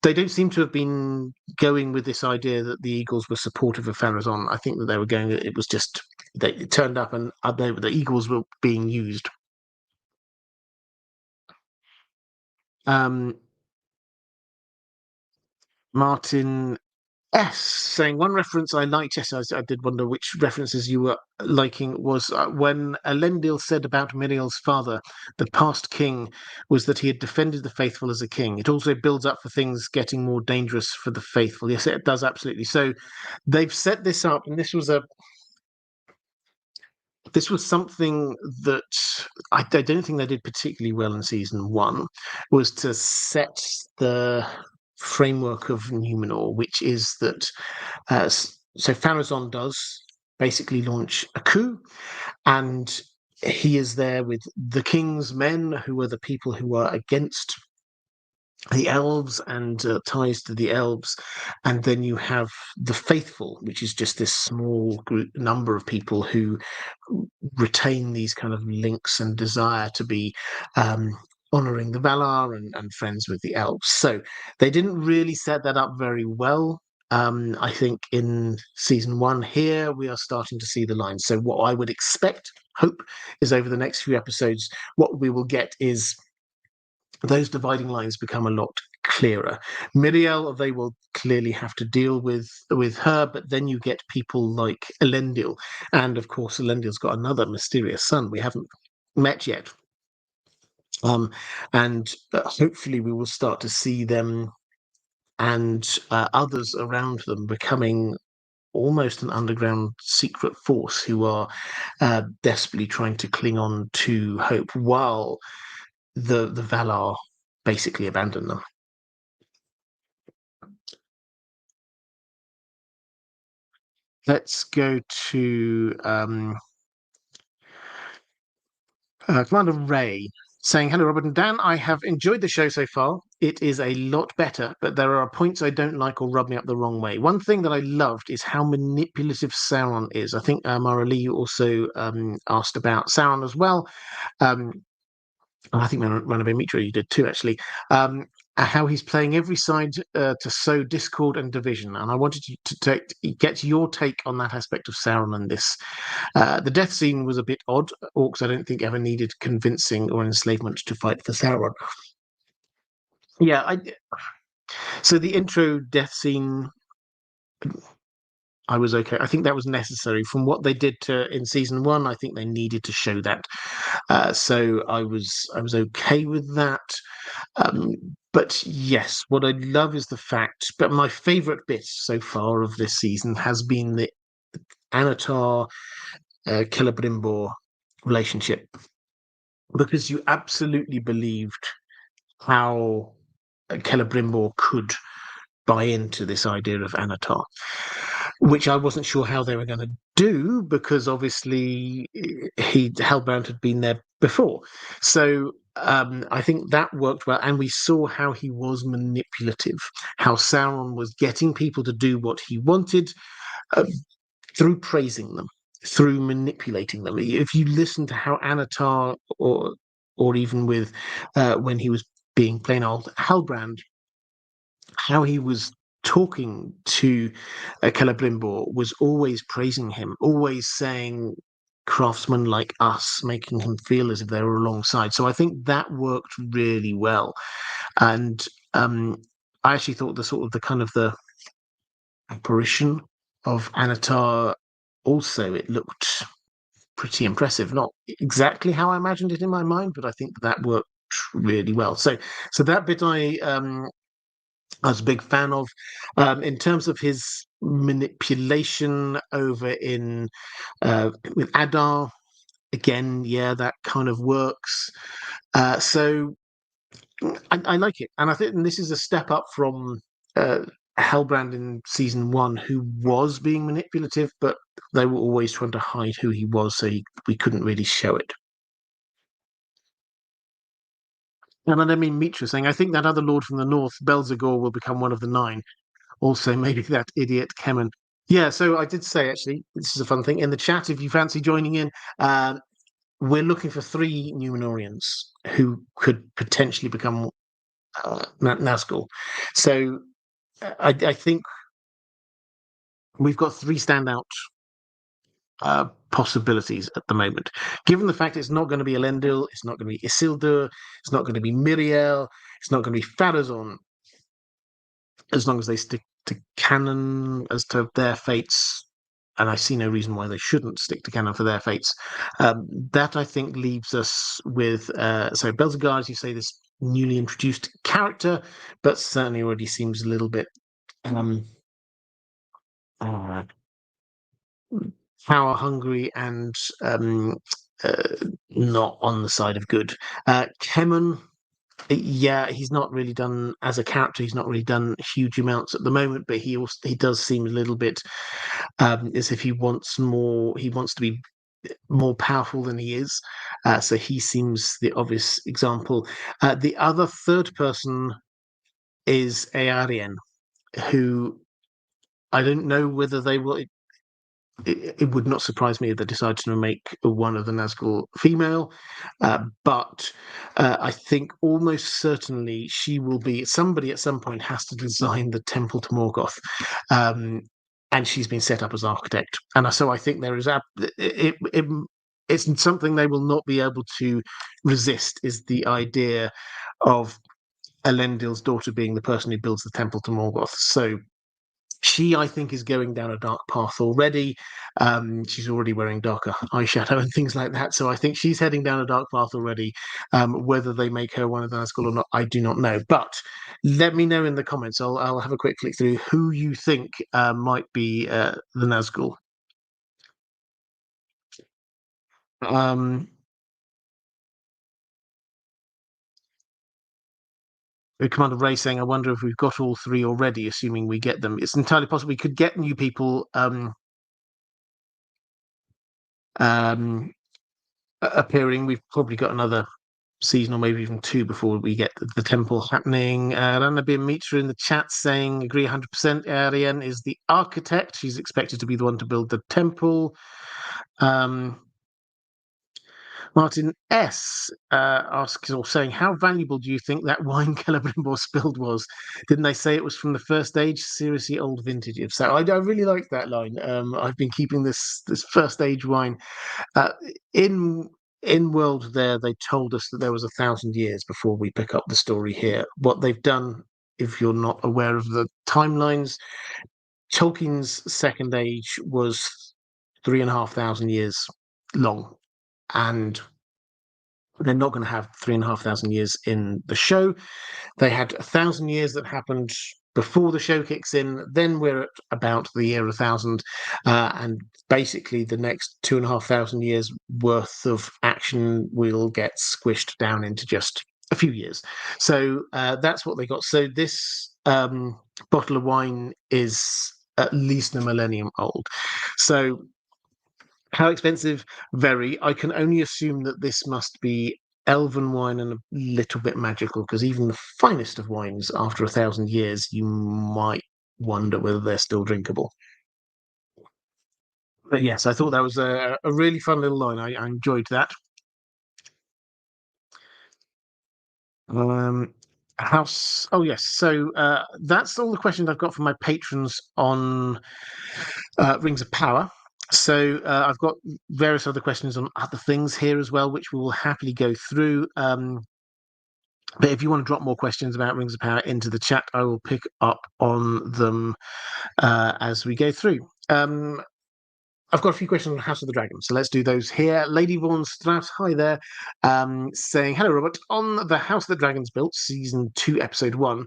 They don't seem to have been going with this idea that the Eagles were supportive of Pharazon. I think that they were going. It was just it turned up and the Eagles were being used. Martin S saying one reference I liked. Yes, I did wonder which references you were liking. Was when Elendil said about Miriel's father, the past king, was that he had defended the faithful as a king. It also builds up for things getting more dangerous for the faithful. Yes, it does, absolutely. So they've set this up, and this was something that I don't think they did particularly well in season one, was to set the framework of Numenor, which is that so Pharazon does basically launch a coup, and he is there with the king's men, who are the people who are against the elves and ties to the elves, and then you have the faithful, which is just this small group number of people who retain these kind of links and desire to be honoring the Valar and friends with the elves. So they didn't really set that up very well. I think in season one here, we are starting to see the lines. So what I would hope, is over the next few episodes, what we will get is those dividing lines become a lot clearer. Miriel, they will clearly have to deal with her, but then you get people like Elendil, and of course Elendil's got another mysterious son we haven't met yet. And hopefully we will start to see them and others around them becoming almost an underground secret force who are desperately trying to cling on to hope while the Valar basically abandon them. Let's go to Commander Ray saying, "Hello, Robert and Dan. I have enjoyed the show so far. It is a lot better, but there are points I don't like or rub me up the wrong way. One thing that I loved is how manipulative Sauron is. I think Maura Lee also asked about Sauron as well. I think Ranabe Mitra, you did too, actually. How he's playing every side to sow discord and division. And I wanted you to get your take on that aspect of Sauron and this. The death scene was a bit odd. Orcs, I don't think, ever needed convincing or enslavement to fight for Sauron. Yeah, so the intro death scene, I was okay. I think that was necessary from what they did in season one. I think they needed to show that, so I was okay with that. But yes, what I love is the fact. But my favourite bit so far of this season has been the Anatar Celebrimbor relationship, because you absolutely believed how Celebrimbor could buy into this idea of Anatar, which I wasn't sure how they were going to do, because obviously Hellbound had been there before. So I think that worked well, and we saw how he was manipulative, how Sauron was getting people to do what he wanted. through praising them, through manipulating them. If you listen to how Anatar, or even with when he was being plain old Halbrand, how he was talking to Celebrimbor was always praising him, always saying craftsmen like us, making him feel as if they were alongside. So I think that worked really well. And I actually thought the kind of the apparition of Anatar also, it looked pretty impressive. Not exactly how I imagined it in my mind, but I think that worked really well. So that bit I was a big fan of. In terms of his manipulation over in with Adar, again, yeah, that kind of works. So I like it, and I think this is a step up from Hellbrand in season one, who was being manipulative, but they were always trying to hide who he was, so we couldn't really show it. And I don't mean Mitra saying, I think that other lord from the north, Belzegor, will become one of the nine. Also, maybe that idiot Kemen. Yeah, so I did say, actually, this is a fun thing. In the chat, if you fancy joining in, we're looking for 3 Numenorians who could potentially become Nazgul. So I think we've got 3 standout possibilities at the moment. Given the fact it's not going to be Elendil, it's not going to be Isildur, it's not going to be Miriel, it's not going to be Pharazôn, as long as they stick to canon as to their fates, and I see no reason why they shouldn't stick to canon for their fates. That I think leaves us with so Belzegar, as you say, this newly introduced character, but certainly already seems a little bit uh, power hungry and not on the side of good. Kemen, yeah, he's not really done as a character. He's not really done huge amounts at the moment, but he does seem a little bit as if he wants more. He wants to be more powerful than he is. So he seems the obvious example. The other third person is Aarien, who I don't know whether they will. It would not surprise me if they decide to make one of the Nazgul female, but I think almost certainly she will be somebody at some point has to design the temple to Morgoth, and she's been set up as architect, and so I think there is it's something they will not be able to resist, is the idea of Elendil's daughter being the person who builds the temple to Morgoth. So she, I think, is going down a dark path already. She's already wearing darker eyeshadow and things like that. So I think she's heading down a dark path already. Whether they make her one of the Nazgul or not, I do not know. But let me know in the comments. I'll have a quick click through who you think might be the Nazgul. Commander Ray saying, I wonder if we've got all 3 already, assuming we get them. It's entirely possible we could get new people appearing. We've probably got another season or maybe even 2 before we get the temple happening. Rana Bir Mitra in the chat saying, agree 100%. Ariane is the architect. She's expected to be the one to build the temple. Martin S asks, or saying, how valuable do you think that wine Celebrimbor spilled was? Didn't they say it was from the first age? Seriously old vintage. So I really like that line. I've been keeping this first age wine. In world there, they told us that there was 1,000 years before we pick up the story here. What they've done, if you're not aware of the timelines, Tolkien's Second Age was 3,500 years long, and they're not going to have 3,500 years in the show. They had 1,000 years that happened before the show kicks in. Then we're at about the year 1,000, and basically the next 2,500 years worth of action will get squished down into just a few years. So that's what they got. So this bottle of wine is at least a millennium old. So how expensive? Very. I can only assume that this must be elven wine and a little bit magical, because even the finest of wines, after 1,000 years, you might wonder whether they're still drinkable. But yes, I thought that was a really fun little line. I enjoyed that. House. Oh yes. So that's all the questions I've got from my patrons on Rings of Power. So I've got various other questions on other things here as well, which we will happily go through. But if you want to drop more questions about Rings of Power into the chat, I will pick up on them as we go through. I've got a few questions on House of the Dragon, so let's do those here. Lady Vaughan Strauss, hi there, saying, hello, Robert. On the House of the Dragons Built, Season 2, Episode 1,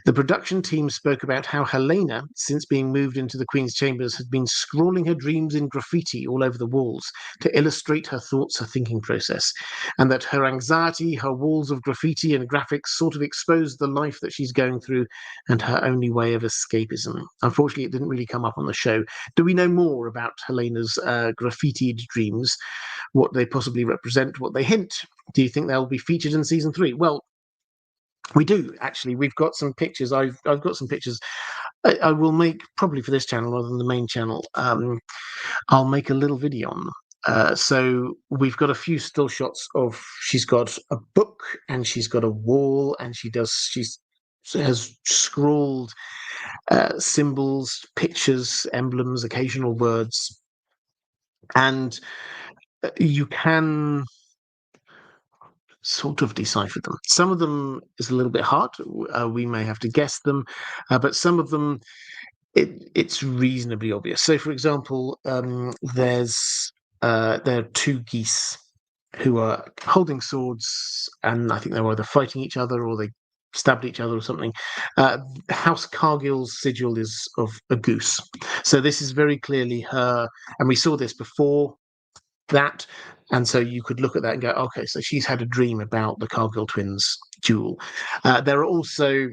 the production team spoke about how Helena, since being moved into the Queen's chambers, had been scrawling her dreams in graffiti all over the walls to illustrate her thoughts, her thinking process, and that her anxiety, her walls of graffiti and graphics sort of exposed the life that she's going through and her only way of escapism. Unfortunately, it didn't really come up on the show. Do we know more about Helena's graffitied dreams, what they possibly represent, what they hint? Do you think they'll be featured in season 3? Well, we do actually. We've got some pictures. I've got some pictures. I will make, probably for this channel rather than the main channel, I'll make a little video on them. So we've got a few still shots of, she's got a book and she's got a wall and she has scrawled symbols, pictures, emblems, occasional words, and you can sort of decipher them. Some of them is a little bit hard. We may have to guess them, but some of them it's reasonably obvious. So, for example, there are two geese who are holding swords, and I think they were either fighting each other or they stabbed each other or something. House Cargill's sigil is of a goose. So this is very clearly her, and we saw this before that, and so you could look at that and go, okay, so she's had a dream about the Cargill twins duel. There are also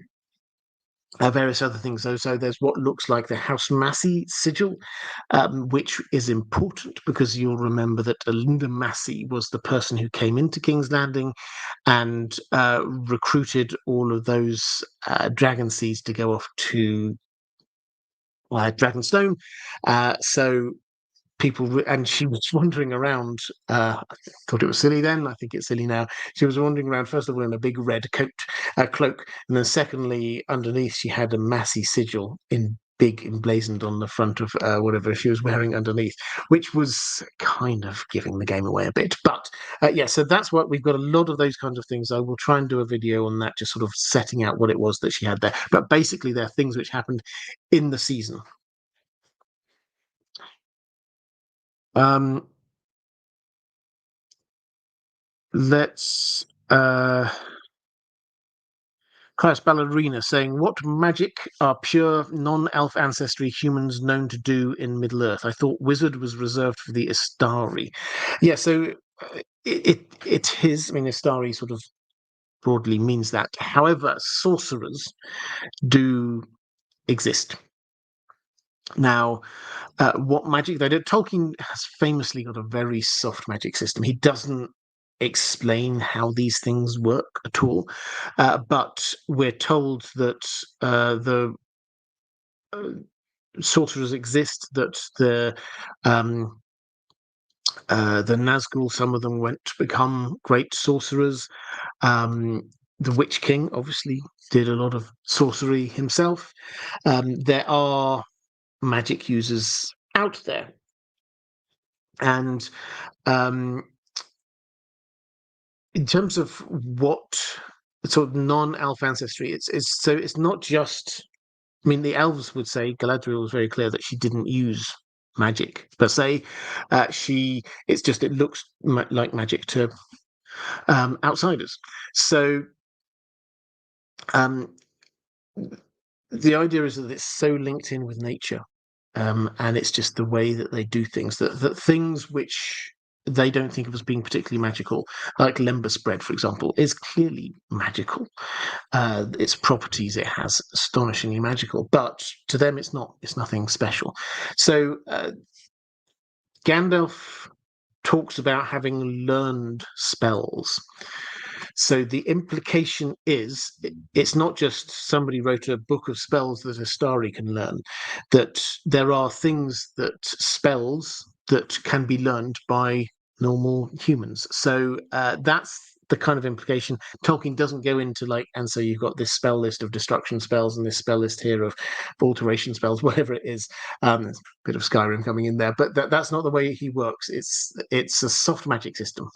various other things, though. So there's what looks like the House Massey sigil, which is important because you'll remember that Linda Massey was the person who came into King's Landing and recruited all of those dragon seeds to go off to Dragonstone. So people, and she was wandering around. I thought it was silly then. I think it's silly now. She was wandering around, first of all, in a big red cloak, and then secondly, underneath, she had a Massey sigil in big emblazoned on the front of whatever she was wearing underneath, which was kind of giving the game away a bit. But yeah, so that's what we've got. A lot of those kinds of things. I will try and do a video on that, just sort of setting out what it was that she had there. But basically, they're things which happened in the season. Let's Class Ballerina saying, what magic are pure non-elf ancestry humans known to do in Middle-earth? I thought wizard was reserved for the Istari. Yeah, so it is, I mean, Istari sort of broadly means that. However, sorcerers do exist. Now, what magic they do? Tolkien has famously got a very soft magic system. He doesn't explain how these things work at all, but we're told that the sorcerers exist. That the Nazgul, some of them went to become great sorcerers. The Witch King obviously did a lot of sorcery himself. There are magic users out there, and in terms of what sort of non-elf ancestry, it's not just. I mean, the elves would say Galadriel was very clear that she didn't use magic per se. It looks like magic to outsiders. So the idea is that it's so linked in with nature, and it's just the way that they do things, that things which they don't think of as being particularly magical, like lembas bread, for example, is clearly magical. Its properties it has astonishingly magical, but to them it's not. It's nothing special. So Gandalf talks about having learned spells. So the implication is it's not just somebody wrote a book of spells that Astari can learn, that there are things that spells that can be learned by normal humans. So that's the kind of implication. Tolkien doesn't go into like, and so you've got this spell list of destruction spells and this spell list here of alteration spells, whatever it is. There's a bit of Skyrim coming in there, but that's not the way he works. It's a soft magic system.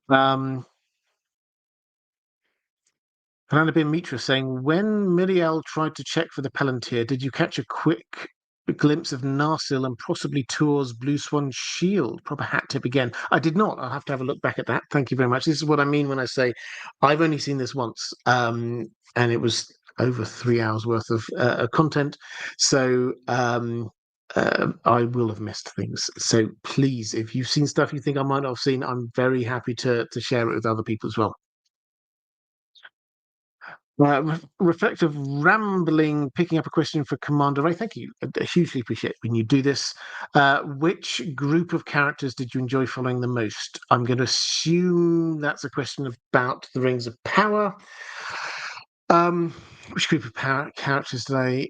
Um, Hannah Mitra saying, when Miriel tried to check for the Palantir, did you catch a quick glimpse of Narsil and possibly Tour's Blue Swan shield? Proper hat tip again. I did not. I'll have to have a look back at that. Thank you very much. This is what I mean when I say I've only seen this once, and it was over 3 hours worth of content. So I will have missed things. So please, if you've seen stuff you think I might not have seen, I'm very happy to share it with other people as well. Reflective rambling, picking up a question for Commander Ray. Thank you. I hugely appreciate when you do this. Which group of characters did you enjoy following the most? I'm going to assume that's a question about the Rings of Power. Which group of characters did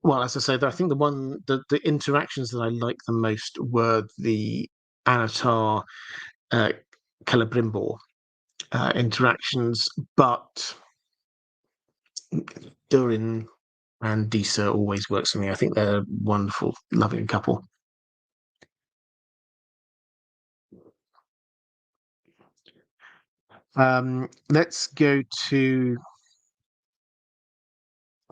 well, as I said, I think the interactions that I liked the most were the Anatar, Celebrimbor interactions, but Durin and Disa always works for me. I think they're a wonderful, loving couple. Let's go to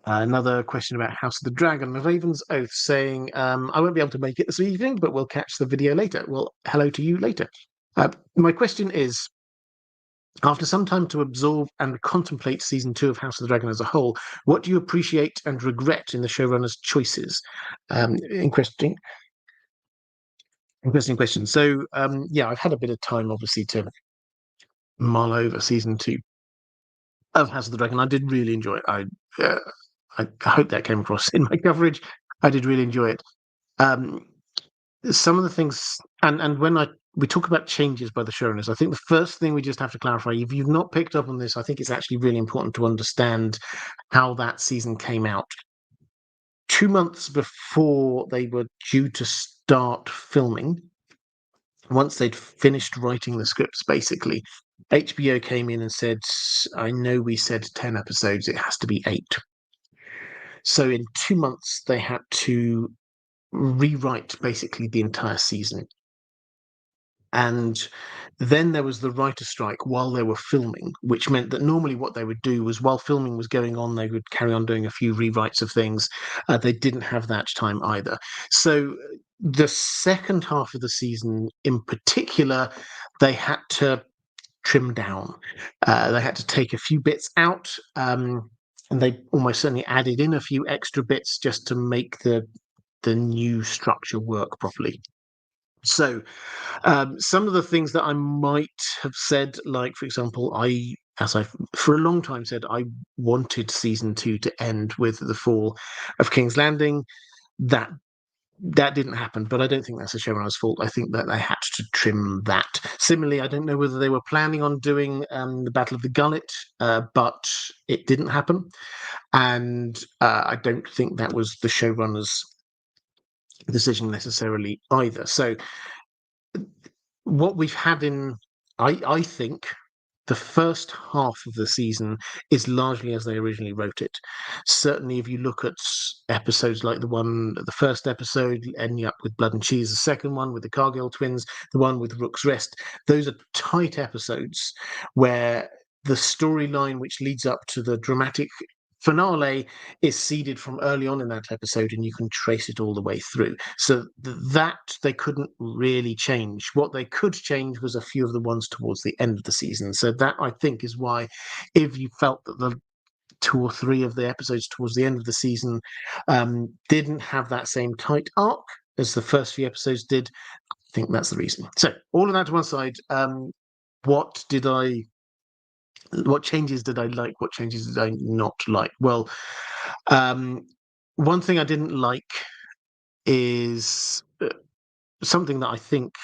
another question about House of the Dragon. The Raven's Oath saying, I won't be able to make it this evening, but we'll catch the video later. Well, hello to you later. My question is, after some time to absorb and contemplate season 2 of House of the Dragon as a whole, what do you appreciate and regret in the showrunner's choices? Interesting question. So, yeah, I've had a bit of time, obviously, to mull over season 2 of House of the Dragon. I did really enjoy it. I hope that came across in my coverage. I did really enjoy it. Some of the things, and when we talk about changes by the showrunners, I think the first thing we just have to clarify, if you've not picked up on this, I think it's actually really important to understand how that season came out. 2 months before they were due to start filming, once they'd finished writing the scripts, basically, HBO came in and said, I know we said 10 episodes, it has to be 8. So in 2 months, they had to rewrite basically the entire season. And then there was the writer strike while they were filming, which meant that normally what they would do was while filming was going on, they would carry on doing a few rewrites of things. They didn't have that time either. So the second half of the season in particular, they had to trim down. They had to take a few bits out, and they almost certainly added in a few extra bits just to make the new structure work properly. So some of the things that I might have said, like, for example, as I for a long time said, I wanted season 2 to end with the fall of King's Landing. That didn't happen, but I don't think that's the showrunner's fault. I think that they had to trim that. Similarly, I don't know whether they were planning on doing the Battle of the Gullet, but it didn't happen. And I don't think that was the showrunner's decision necessarily either. So what we've had I think the first half of the season is largely as they originally wrote it. Certainly, if you look at episodes like the first episode, ending up with Blood and Cheese, the second one with the Cargill twins, the one with Rook's Rest, those are tight episodes where the storyline which leads up to the dramatic finale is seeded from early on in that episode, and you can trace it all the way through. So that they couldn't really change. What they could change was a few of the ones towards the end of the season. So that, I think, is why, if you felt that the 2 or 3 of the episodes towards the end of the season didn't have that same tight arc as the first few episodes did, I think that's the reason. So all of that to one side. What changes did I like? What changes did I not like? Well, one thing I didn't like is something that I think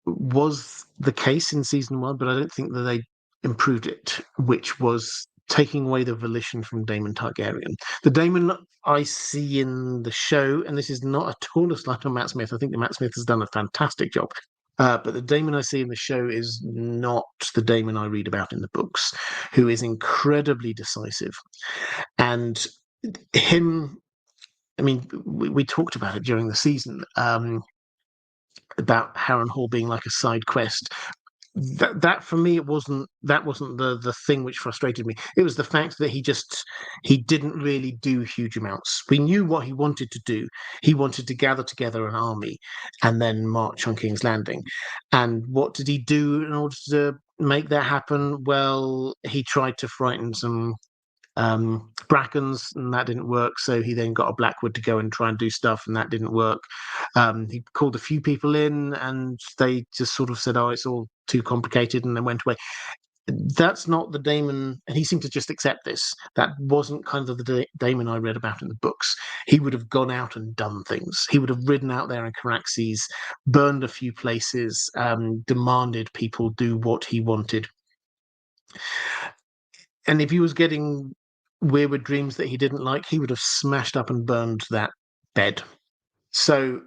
was the case in season 1, but I don't think that they improved it, which was taking away the volition from Daemon Targaryen. The Daemon I see in the show, and this is not at all a slight on Matt Smith. I think that Matt Smith has done a fantastic job. But the Daemon I see in the show is not the Daemon I read about in the books, who is incredibly decisive. And him, I mean, we talked about it during the season, about Harrenhal being like a side quest. That for me, it wasn't the thing which frustrated me. It was the fact that he didn't really do huge amounts. We knew what he wanted to do. He wanted to gather together an army and then march on King's Landing. And what did he do in order to make that happen? Well, he tried to frighten some Brackens, and that didn't work. So he then got a Blackwood to go and try and do stuff, and that didn't work. He called a few people in, and they just sort of said, "Oh, it's all too complicated," and then went away. That's not the Daemon, and he seemed to just accept this. That wasn't kind of the Daemon I read about in the books. He would have gone out and done things. He would have ridden out there in Caraxes, burned a few places, demanded people do what he wanted. And if he was getting weird dreams that he didn't like, he would have smashed up and burned that bed. So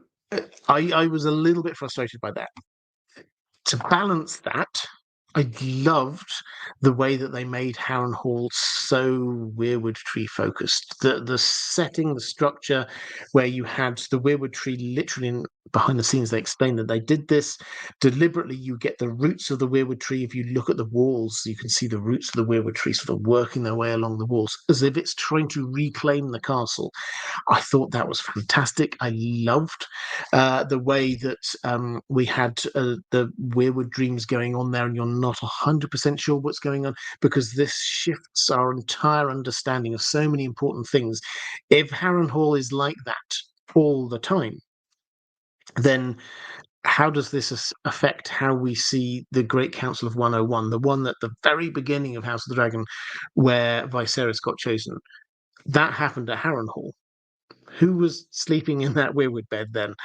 I was a little bit frustrated by that. To balance that, I loved the way that they made Harrenhal so Weirwood Tree focused. The setting, the structure, where you had the Weirwood Tree literally behind the scenes. They explained that they did this deliberately. You get the roots of the Weirwood Tree. If you look at the walls, you can see the roots of the Weirwood Tree sort of working their way along the walls, as if it's trying to reclaim the castle. I thought that was fantastic. I loved the way that we had the Weirwood dreams going on there, and you're not 100% sure what's going on, because this shifts our entire understanding of so many important things. If Harrenhal is like that all the time, then how does this affect how we see the Great Council of 101, the one at the very beginning of House of the Dragon, where Viserys got chosen? That happened at Harrenhal. Who was sleeping in that weirwood bed then?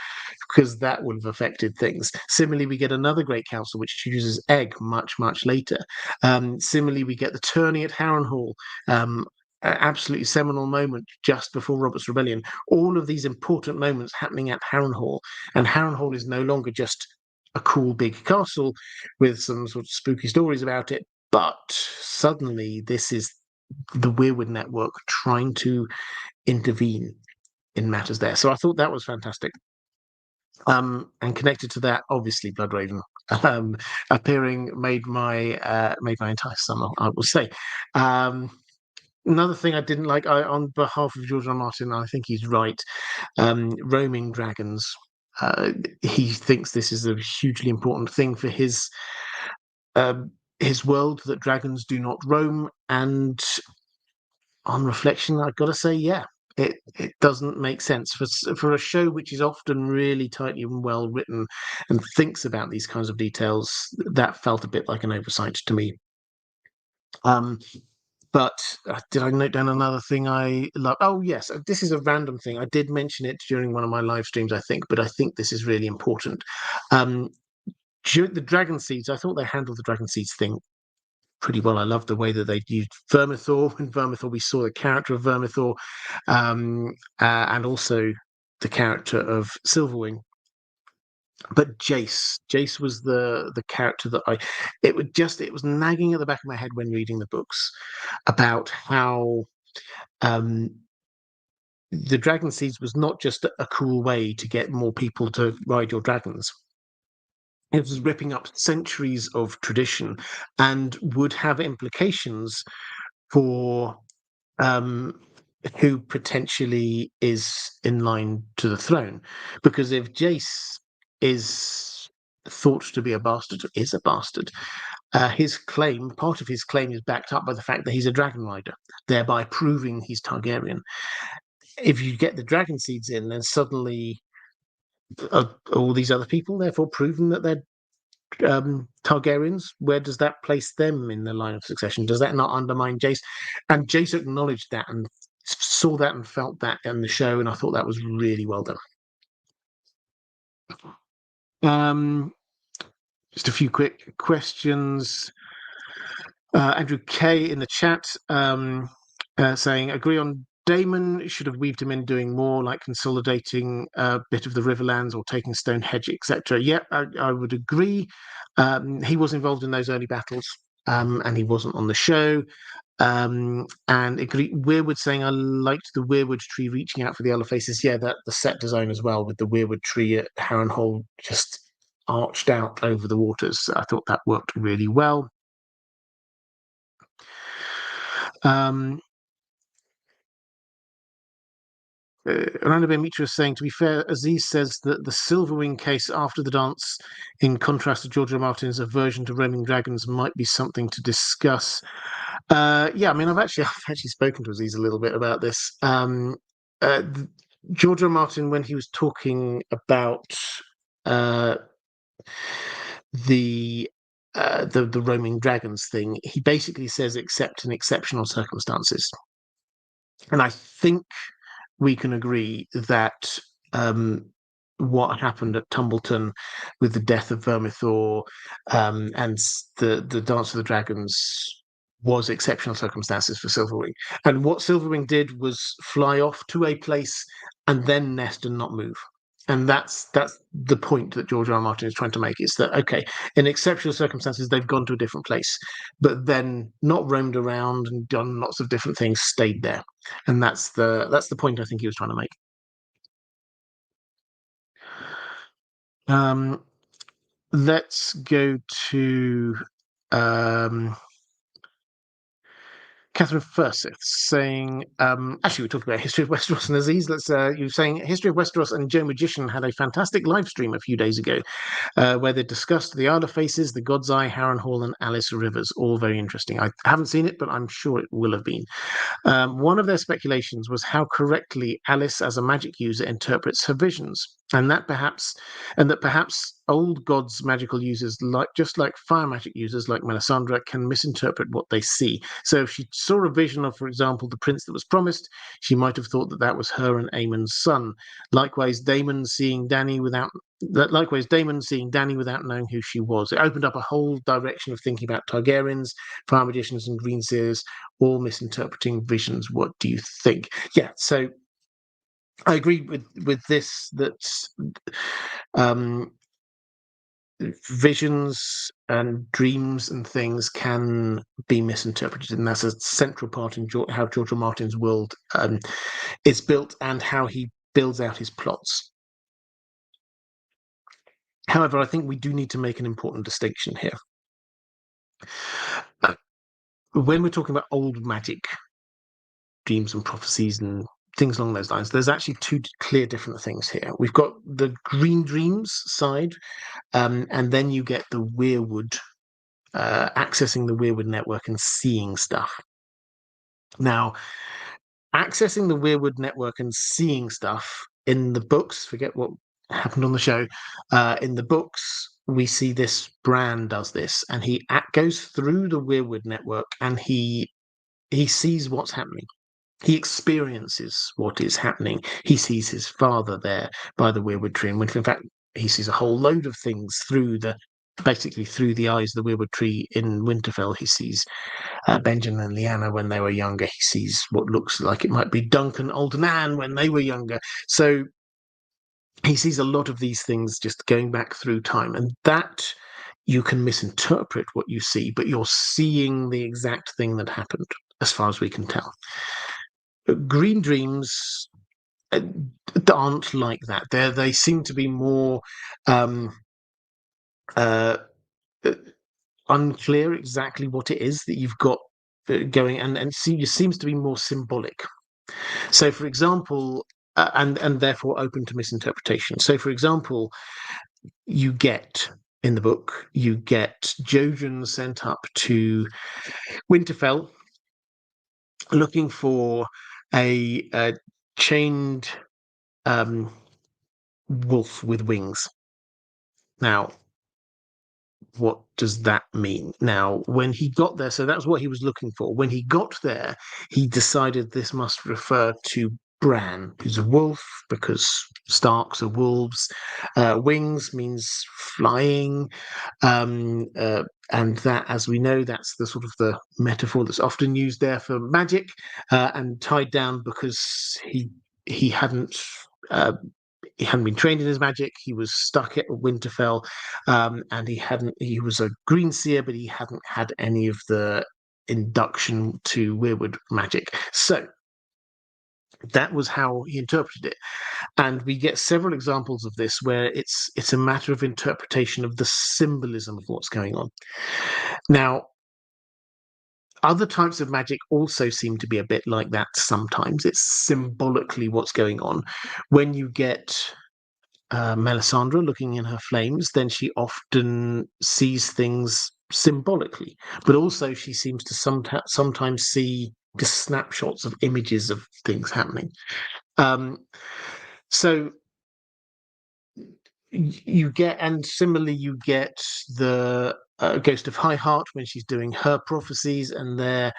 Because that would have affected things. Similarly, we get another Great Council which chooses Egg much, much later. Similarly, we get the tourney at Harrenhal, absolutely seminal moment just before Robert's Rebellion. All of these important moments happening at Harrenhal, and Harrenhal is no longer just a cool big castle with some sort of spooky stories about it, but suddenly this is the Weirwood network trying to intervene in matters there. So I thought that was fantastic. And connected to that, obviously, Bloodraven appearing made my entire summer, I will say. Another thing I didn't like, on behalf of George R. R. Martin, I think he's right. Roaming dragons. He thinks this is a hugely important thing for his world, that dragons do not roam. And on reflection, I've got to say, yeah, it doesn't make sense for a show which is often really tightly and well written and thinks about these kinds of details. That felt a bit like an oversight to me. But did I note down another thing I love? Oh yes, this is a random thing. I did mention it during one of my live streams, I think, but I think this is really important. During the Dragon Seeds, I thought they handled the Dragon Seeds thing pretty well. I love the way that they used Vermithor. In Vermithor, we saw the character of Vermithor, and also the character of Silverwing. But Jace was the character that it was nagging at the back of my head when reading the books about how the Dragon Seeds was not just a cool way to get more people to ride your dragons. It was ripping up centuries of tradition and would have implications for who potentially is in line to the throne. Because if Jace is thought to be a bastard, is a bastard, part of his claim is backed up by the fact that he's a dragon rider, thereby proving he's Targaryen. If you get the dragon seeds in, then suddenly all these other people therefore proven that they're Targaryens. Where does that place them in the line of succession? Does that not undermine Jace? And Jace acknowledged that and saw that and felt that in the show, and I thought that was really well done. Just a few quick questions. Andrew K in the chat saying, agree on Damon, should have weaved him in doing more, like consolidating a bit of the Riverlands or taking Stonehenge, etc. Yeah, I would agree. He was involved in those early battles, and he wasn't on the show. And agree, Weirwood saying, I liked the Weirwood tree reaching out for the other faces. Yeah, that the set design as well, with the Weirwood tree at Harrenhal just arched out over the waters. I thought that worked really well. Orlando Mitra is saying, to be fair, Aziz says that the Silverwing case after the dance, in contrast to George R. Martin's aversion to roaming dragons, might be something to discuss. Yeah, I mean, I've actually spoken to Aziz a little bit about this. George R. Martin, when he was talking about uh, the the roaming dragons thing, he basically says, except in exceptional circumstances. And I think we can agree that what happened at Tumbleton with the death of Vermithor and the Dance of the Dragons was exceptional circumstances for Silverwing. And what Silverwing did was fly off to a place and then nest and not move. And that's the point that George R. R. Martin is trying to make. Is that okay? In exceptional circumstances, they've gone to a different place, but then not roamed around and done lots of different things, stayed there, and that's the point I think he was trying to make. Let's go to Catherine Furseth saying, actually, we're talking about History of Westeros and Aziz. You're saying History of Westeros and Joe Magician had a fantastic live stream a few days ago where they discussed the Arda Faces, the God's Eye, Harrenhal, and Alice Rivers. All very interesting. I haven't seen it, but I'm sure it will have been. One of their speculations was how correctly Alice, as a magic user, interprets her visions, and that perhaps old gods' magical users, just like fire magic users like Melisandre, can misinterpret what they see. So if she saw a vision of, for example, the prince that was promised, she might have thought that was her and Aemon's son. Likewise, Damon seeing Dany without knowing who she was. It opened up a whole direction of thinking about Targaryens, fire magicians, and greenseers, all misinterpreting visions. What do you think? Yeah, so I agree with this, that visions and dreams and things can be misinterpreted, and that's a central part in how George R. Martin's world is built and how he builds out his plots. However, I think we do need to make an important distinction here. When we're talking about old magic, dreams and prophecies and things along those lines, there's actually two clear different things here. We've got the green dreams side, and then you get the Weirwood, accessing the Weirwood network and seeing stuff. Now, accessing the Weirwood network and seeing stuff in the books, forget what happened on the show, in the books, we see this Bran does this, and he goes through the Weirwood network and he sees what's happening. He experiences what is happening. He sees his father there by the Weirwood tree, and in fact, he sees a whole load of things through the eyes of the Weirwood tree in Winterfell. He sees Benjamin and Lyanna when they were younger. He sees what looks like it might be Duncan, Old Nan when they were younger. So he sees a lot of these things just going back through time, and that you can misinterpret what you see, but you're seeing the exact thing that happened, as far as we can tell. Green dreams aren't like that. They seem to be more unclear exactly what it is that you've got going, and it seems to be more symbolic. So, for example, and therefore open to misinterpretation. So, for example, you get in the book, you get Jojen sent up to Winterfell looking for a chained wolf with wings. Now, what does that mean? Now, when he got there, so that's what he was looking for. When he got there, he decided this must refer to Bran, who's a wolf, because Starks are wolves. Wings means flying, and that, as we know, that's the sort of the metaphor that's often used there for magic. And tied down because he hadn't. He hadn't been trained in his magic. He was stuck at Winterfell, and he was a green seer, but he hadn't had any of the induction to weirwood magic. So that was how he interpreted it. And we get several examples of this where it's a matter of interpretation of the symbolism of what's going on. Now, other types of magic also seem to be a bit like that sometimes. It's symbolically what's going on. When you get Melisandre looking in her flames, then she often sees things symbolically, but also she seems to sometimes see just snapshots of images of things happening. So you get, and similarly, you get the Ghost of High Heart when she's doing her prophecies, and they're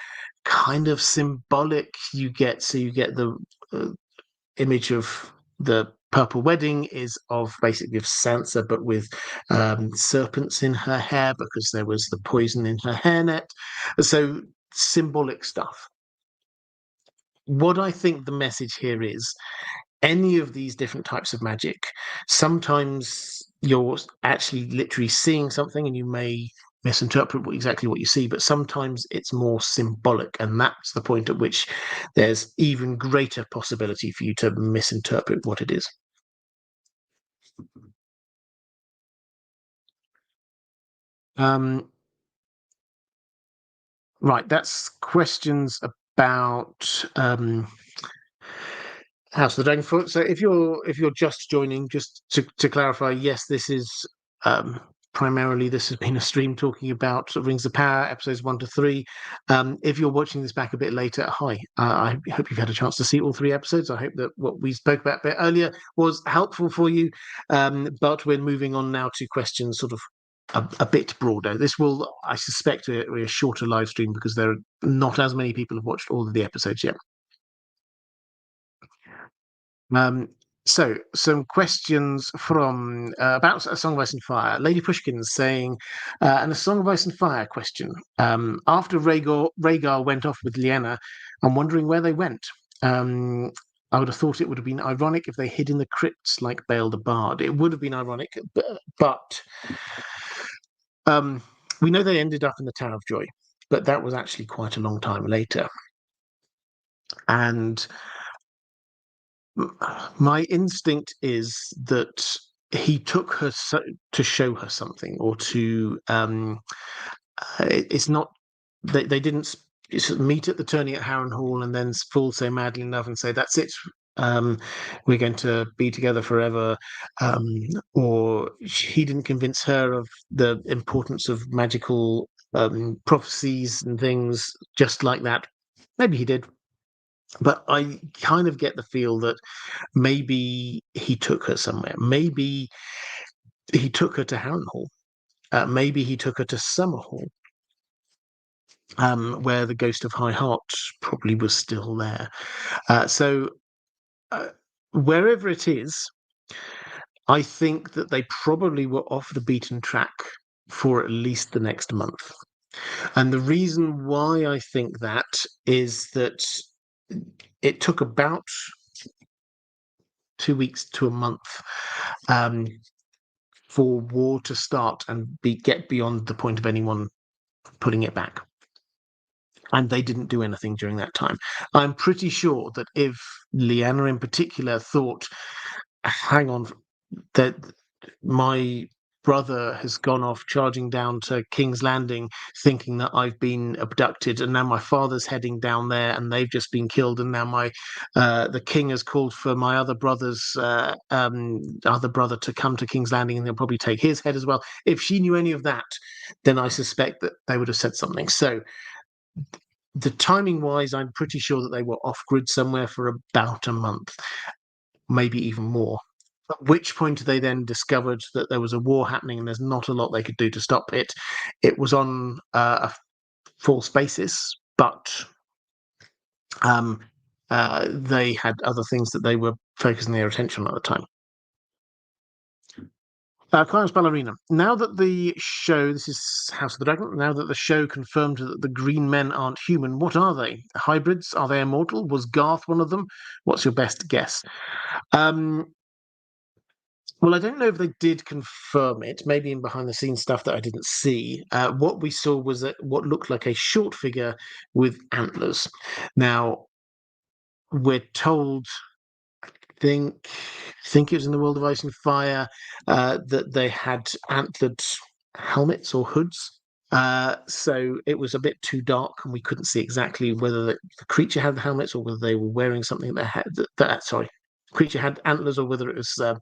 kind of symbolic. You get the image of the purple wedding is of basically of Sansa, but with serpents in her hair because there was the poison in her hairnet. So symbolic stuff. What I think the message here is, any of these different types of magic, sometimes you're actually literally seeing something and you may misinterpret exactly what you see, but sometimes it's more symbolic, and that's the point at which there's even greater possibility for you to misinterpret what it is. Right, that's questions about House of the Dragonfoot. So if you're just joining, just to clarify, yes, this is primarily this has been a stream talking about Rings of Power episodes 1 to 3. If you're watching this back a bit later, hi. I hope you've had a chance to see all 3 episodes. I hope that what we spoke about a bit earlier was helpful for you. But we're moving on now to questions sort of a bit broader. This will, I suspect, be a shorter live stream because there are not as many people have watched all of the episodes yet. So, some questions from about A Song of Ice and Fire. Lady Pushkin saying, and A Song of Ice and Fire question. After Rhaegar went off with Lyanna, I'm wondering where they went. I would have thought it would have been ironic if they hid in the crypts like Bale the Bard. It would have been ironic, but we know they ended up in the Tower of Joy, but that was actually quite a long time later. And my instinct is that he took her to show her something, or to it's not they didn't meet at the tourney at Harrenhal and then fall so madly in love and say that's it, we're going to be together forever, or he didn't convince her of the importance of magical prophecies and things just like that. Maybe he did, but I kind of get the feel that maybe he took her somewhere. Maybe he took her to Harrenhal. Maybe he took her to Summerhall, where the Ghost of High Heart probably was still there. So wherever it is, I think that they probably were off the beaten track for at least the next month. And the reason why I think that is that it took about 2 weeks to a month for war to start and get beyond the point of anyone putting it back. And they didn't do anything during that time. I'm pretty sure that if Lyanna in particular thought, hang on, that my brother has gone off charging down to King's Landing thinking that I've been abducted, and now my father's heading down there and they've just been killed, and now my the king has called for my other brother's other brother to come to King's Landing, and they'll probably take his head as well. If she knew any of that, then I suspect that they would have said something. So the timing wise, I'm pretty sure that they were off grid somewhere for about a month, maybe even more. At which point they then discovered that there was a war happening and there's not a lot they could do to stop it. It was on a false basis, but they had other things that they were focusing their attention on at the time. Clarence Ballerina. Now that the show, this is House of the Dragon, now that the show confirmed that the green men aren't human, what are they? Hybrids? Are they immortal? Was Garth one of them? What's your best guess? Well, I don't know if they did confirm it, maybe in behind the scenes stuff that I didn't see. What we saw was what looked like a short figure with antlers. Now, we're told think it was in the World of Ice and Fire that they had antlered helmets or hoods. So it was a bit too dark, and we couldn't see exactly whether the creature had the helmets or whether they were wearing something that had creature had antlers or whether it was that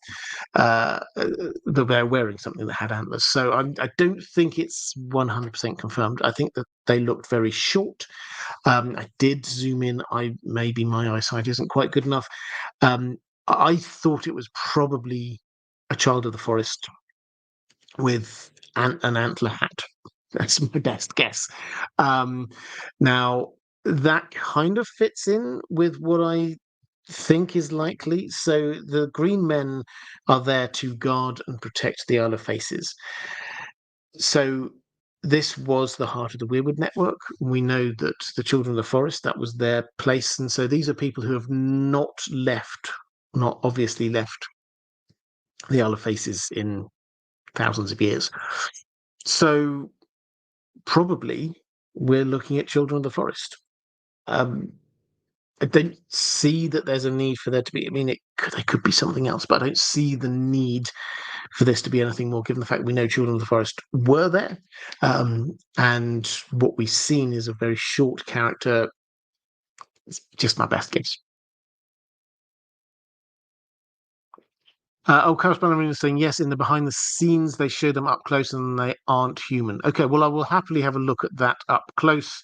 they're wearing something that had antlers. So I don't think it's 100% confirmed. I think that they looked very short. I did zoom in. Maybe my eyesight isn't quite good enough. I thought it was probably a child of the forest with an antler hat. That's my best guess. Now, that kind of fits in with what I think is likely. So the green men are there to guard and protect the Isle of Faces. So this was the heart of the Weirwood network. We know that the Children of the Forest, that was their place. And so these are people who have not obviously left the Isle of Faces in thousands of years. So probably we're looking at Children of the Forest. I don't see that there's a need for there to be. I mean, there could be something else, but I don't see the need for this to be anything more, given the fact we know Children of the Forest were there, and what we've seen is a very short character. It's just my best guess. Correspondent is saying yes. In the behind the scenes, they show them up close, and they aren't human. Okay, well, I will happily have a look at that up close,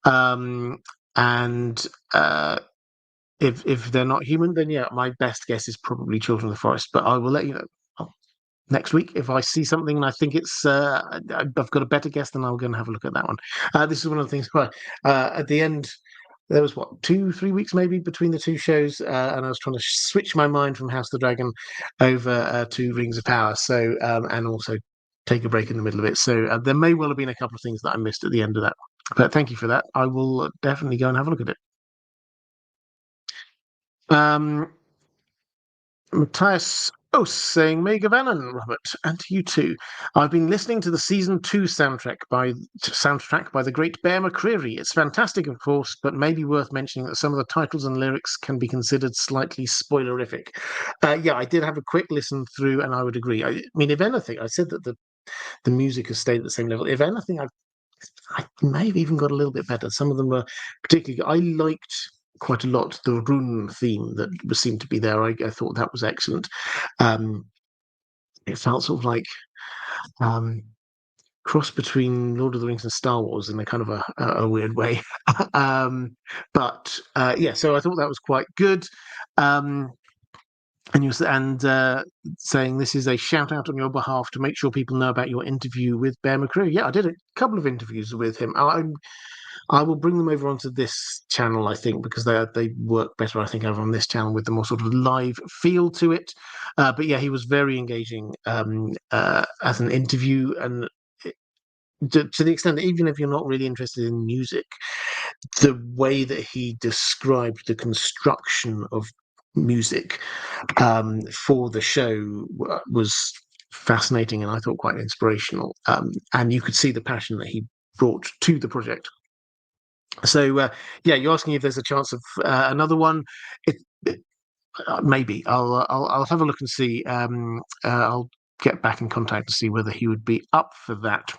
and. If they're not human, then yeah, my best guess is probably Children of the Forest. But I will let you know next week if I see something and I think it's I've got a better guess, then I'll go and have a look at that one. This is one of the things where at the end there was 2-3 weeks maybe between the two shows, and I was trying to switch my mind from House of the Dragon over to Rings of Power. So and also take a break in the middle of it. So there may well have been a couple of things that I missed at the end of that. But thank you for that. I will definitely go and have a look at it. Matthias saying Mega Venom, Robert, and to you too. I've been listening to the season 2 soundtrack by the great Bear McCreary. It's fantastic, of course, but maybe worth mentioning that some of the titles and lyrics can be considered slightly spoilerific. Yeah, I did have a quick listen through, and I would agree. I mean, if anything, I said that the music has stayed at the same level. If anything, I may have even got a little bit better. Some of them were particularly. I liked quite a lot the rune theme that seemed to be there. I thought that was excellent. It felt sort of like cross between Lord of the Rings and Star Wars in a kind of a weird way. But yeah, so I thought that was quite good. And saying this is a shout out on your behalf to make sure people know about your interview with Bear McCreary. Yeah, I did a couple of interviews with him. I will bring them over onto this channel, I think, because they work better, I think, over on this channel with the more sort of live feel to it. But yeah, he was very engaging as an interview, and to the extent that even if you're not really interested in music, the way that he described the construction of music for the show was fascinating, and I thought quite inspirational. And you could see the passion that he brought to the project. So yeah, you're asking if there's a chance of another one. Maybe I'll have a look and see. I'll get back in contact to see whether he would be up for that.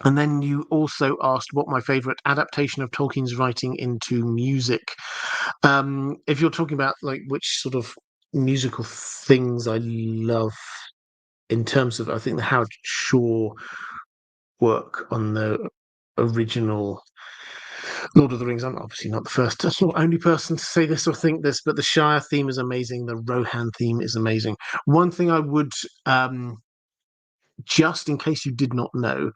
And then you also asked what my favorite adaptation of Tolkien's writing into music. If you're talking about like which sort of musical things I love in terms of, I think the Howard Shore work on the original Lord of the Rings. I'm obviously not the first or only person to say this or think this, but the Shire theme is amazing. The Rohan theme is amazing. One thing I would, just in case you did not know,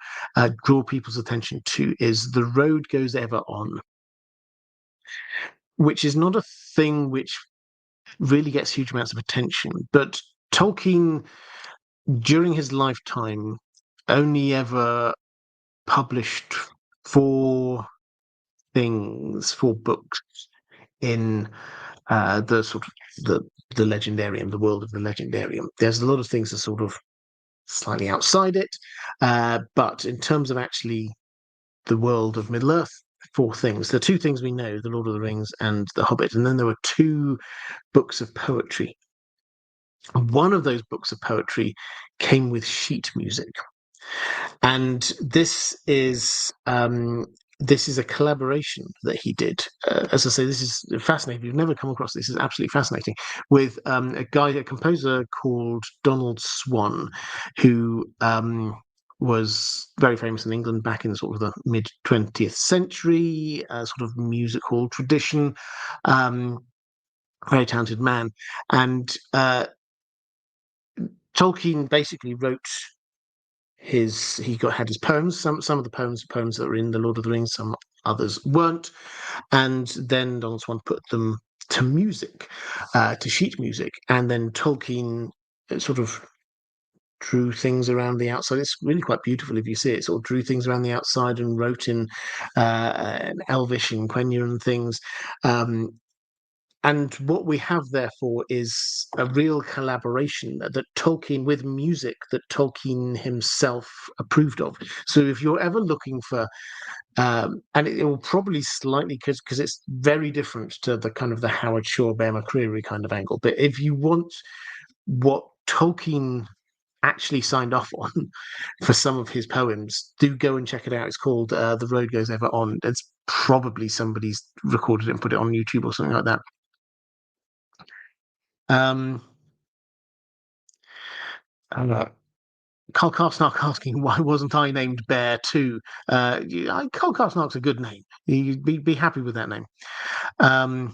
draw people's attention to is The Road Goes Ever On. which is not a thing which really gets huge amounts of attention. But Tolkien, during his lifetime, only ever published four four books in the sort of the legendarium, the world of the legendarium. There's a lot of things that sort of slightly outside it, but in terms of actually the world of Middle Earth, four things. The two things we know: the Lord of the Rings and the Hobbit, and then there were two books of poetry. One of those books of poetry came with sheet music, and this is a collaboration that he did. As I say, this is fascinating. If you've never come across this, is absolutely fascinating. With a composer called Donald Swann, who was very famous in England back in sort of the mid 20th century, sort of music hall tradition. Very talented man, and Tolkien basically wrote had his poems. Some of the poems that were in the Lord of the Rings, some others weren't, and then Donald Swann put them to music, to sheet music, and then Tolkien sort of drew things around the outside. It's really quite beautiful if you see it. Sort of drew things around the outside and wrote in Elvish and Quenya and things. And what we have, therefore, is a real collaboration that Tolkien with music that Tolkien himself approved of. So if you're ever looking for, and it will probably slightly, because it's very different to the kind of the Howard Shore, Bear McCreary kind of angle. But if you want what Tolkien actually signed off on for some of his poems, do go and check it out. It's called The Road Goes Ever On. It's probably somebody's recorded it and put it on YouTube or something like that. Um, Carl Karsnark asking why wasn't I named Bear too? Carl Karsnark's a good name. You'd be happy with that name. And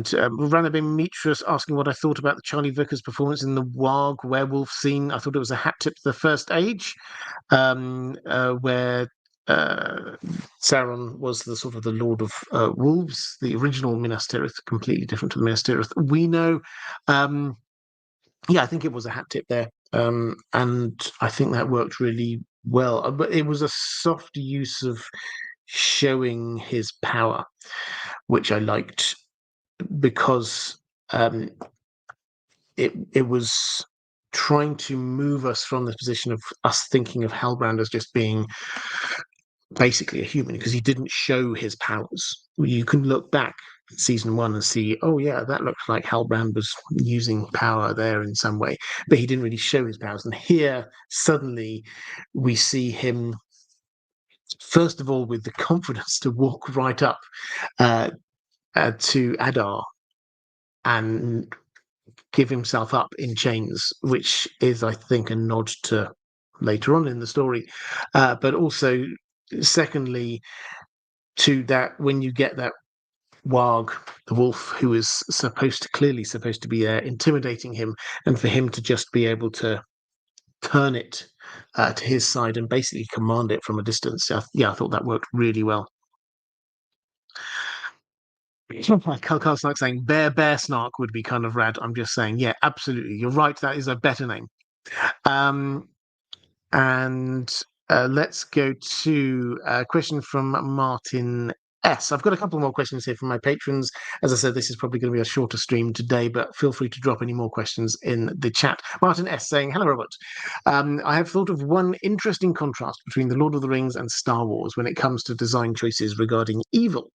Ranabin Mitras asking what I thought about the Charlie Vickers performance in the Warg werewolf scene. I thought it was a hat tip to the First Age, where Sauron was the sort of the Lord of Wolves. The original Minas Tirith, completely different to the Minas Tirith we know. Yeah, I think it was a hat tip there, and I think that worked really well. But it was a soft use of showing his power, which I liked, because it was trying to move us from the position of us thinking of Halbrand as just being basically a human, because he didn't show his powers. You can look back at season one and see, oh yeah, that looks like Halbrand was using power there in some way, but he didn't really show his powers. And here, suddenly, we see him, first of all, with the confidence to walk right up to Adar and give himself up in chains, which is, I think, a nod to later on in the story, but also, secondly, to that when you get that Warg, the wolf, who is clearly supposed to be there, intimidating him, and for him to just be able to turn it to his side and basically command it from a distance. I thought that worked really well. Carl Snark saying Bear Snark would be kind of rad. I'm just saying, yeah, absolutely. You're right. That is a better name. And let's go to a question from Martin S. I've got a couple more questions here from my patrons. As I said, this is probably going to be a shorter stream today, but feel free to drop any more questions in the chat. Martin S. saying, hello, Robert. I have thought of one interesting contrast between The Lord of the Rings and Star Wars when it comes to design choices regarding evil.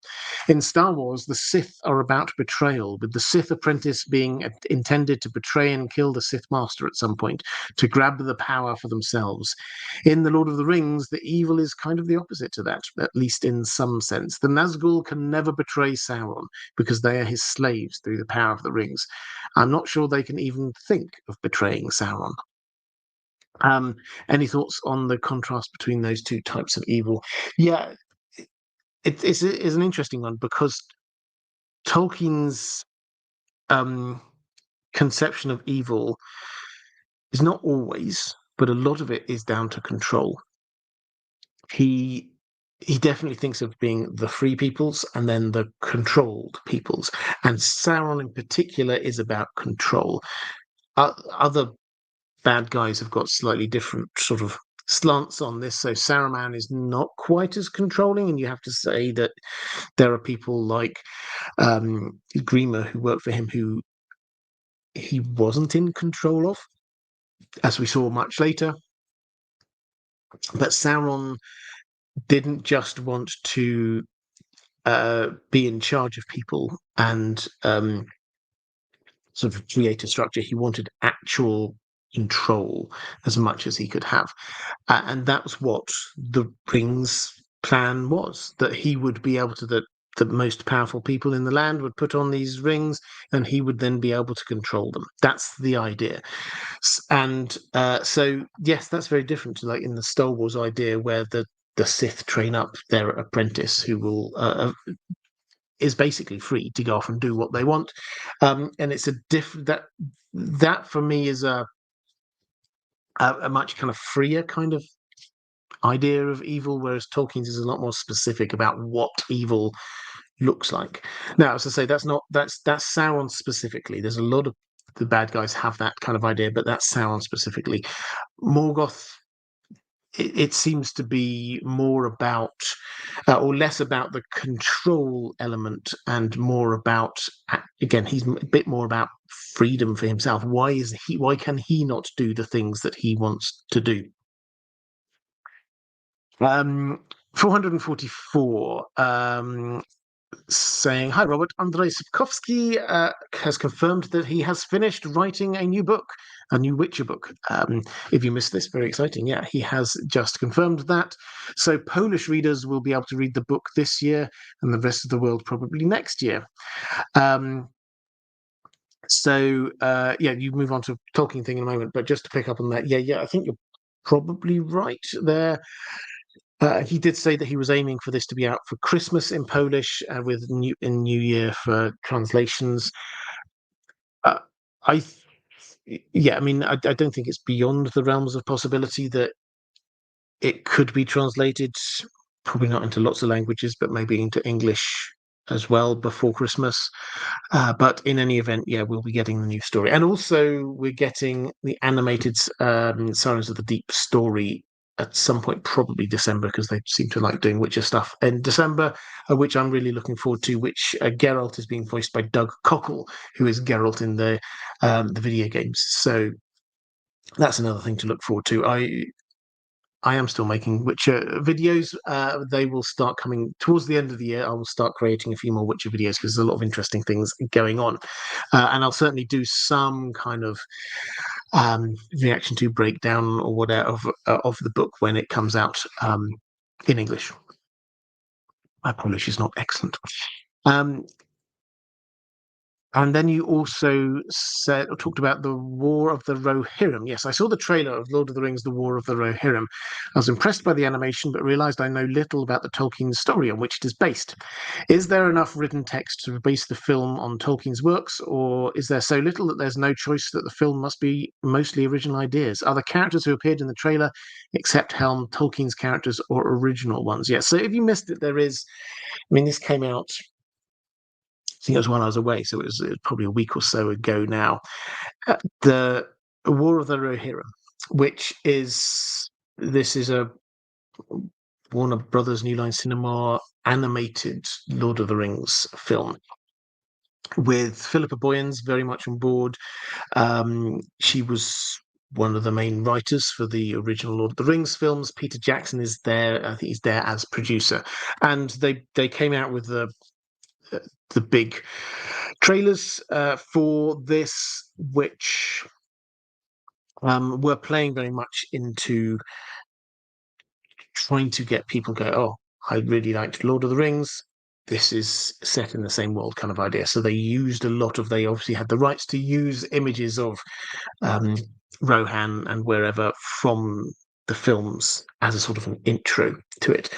In Star Wars, the Sith are about betrayal, with the Sith apprentice being intended to betray and kill the Sith master at some point to grab the power for themselves. In The Lord of the Rings, the evil is kind of the opposite to that, at least in some sense. The Nazgul can never betray Sauron because they are his slaves through the power of the rings. I'm not sure they can even think of betraying Sauron. Any thoughts on the contrast between those two types of evil? Yeah, it's an interesting one, because Tolkien's conception of evil is not always, but a lot of it is down to control. He he definitely thinks of being the free peoples and then the controlled peoples. And Sauron in particular is about control. Other bad guys have got slightly different sort of slants on this. So Saruman is not quite as controlling, and you have to say that there are people like Grima who work for him who he wasn't in control of, as we saw much later. But Sauron didn't just want to be in charge of people and sort of create a structure. He wanted actual control as much as he could have. And that's what the Rings plan was, that he would be able to, the most powerful people in the land would put on these rings and he would then be able to control them. That's the idea. And so, yes, that's very different to like in the Star Wars idea where the Sith train up their apprentice who will is basically free to go off and do what they want. And it's a different that for me is a much kind of freer kind of idea of evil, whereas Tolkien's is a lot more specific about what evil looks like. Now, as I say, that's Sauron specifically. There's a lot of the bad guys have that kind of idea, but that's Sauron specifically. Morgoth, it seems to be more about or less about the control element and more about, again, he's a bit more about freedom for himself. Why can he not do the things that he wants to do? 444 saying, "Hi, Robert. Andrei Sapkowski has confirmed that he has finished writing a new book, a new Witcher book. If you missed this, very exciting. Yeah, he has just confirmed that. So Polish readers will be able to read the book this year and the rest of the world probably next year. Yeah, you move on to Tolkien thing in a moment, but just to pick up on that, yeah, I think you're probably right there. He did say that he was aiming for this to be out for Christmas in Polish, with New Year for translations. Uh, I, yeah, I mean, I don't think it's beyond the realms of possibility that it could be translated, probably not into lots of languages, but maybe into English as well before Christmas. But in any event, yeah, we'll be getting the new story, and also we're getting the animated Sirens of the Deep story at some point, probably December, because they seem to like doing Witcher stuff in December, which I'm really looking forward to. Which Geralt is being voiced by Doug Cockle, who is Geralt in the video games. So that's another thing to look forward to. I am still making Witcher videos. They will start coming towards the end of the year. I will start creating a few more Witcher videos because there's a lot of interesting things going on. And I'll certainly do some kind of reaction to breakdown or whatever of the book when it comes out in English. My Polish is not excellent. And then you also talked about the War of the Rohirrim. Yes, I saw the trailer of Lord of the Rings, The War of the Rohirrim. I was impressed by the animation, but realized I know little about the Tolkien story on which it is based. Is there enough written text to base the film on Tolkien's works, or is there so little that there's no choice that the film must be mostly original ideas? Are the characters who appeared in the trailer, except Helm, Tolkien's characters or original ones? Yes, so if you missed it, there is, I mean, this came out, I think it was when I was away, so it was probably a week or so ago now. The War of the Rohirrim, this is a Warner Brothers New Line Cinema animated Lord of the Rings film with Philippa Boyens very much on board. She was one of the main writers for the original Lord of the Rings films. Peter Jackson is there. I think he's there as producer, and they came out with the big trailers for this, which were playing very much into trying to get people go, oh, I really liked Lord of the Rings. This is set in the same world kind of idea. So they used they obviously had the rights to use images of Rohan and wherever from the films as a sort of an intro to it.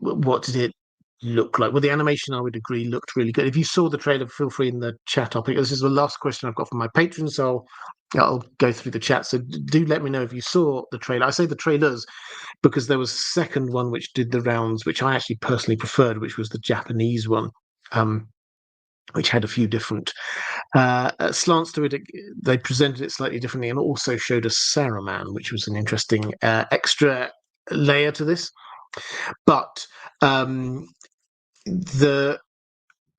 What did it look like? Well, the animation, I would agree, looked really good. If you saw the trailer, feel free in the chat topic. This is the last question I've got from my patrons, so I'll go through the chat. So do let me know if you saw the trailer. I say the trailers because there was a second one which did the rounds, which I actually personally preferred, which was the Japanese one, which had a few different slants to it. They presented it slightly differently and also showed a Saruman, which was an interesting extra layer to this. But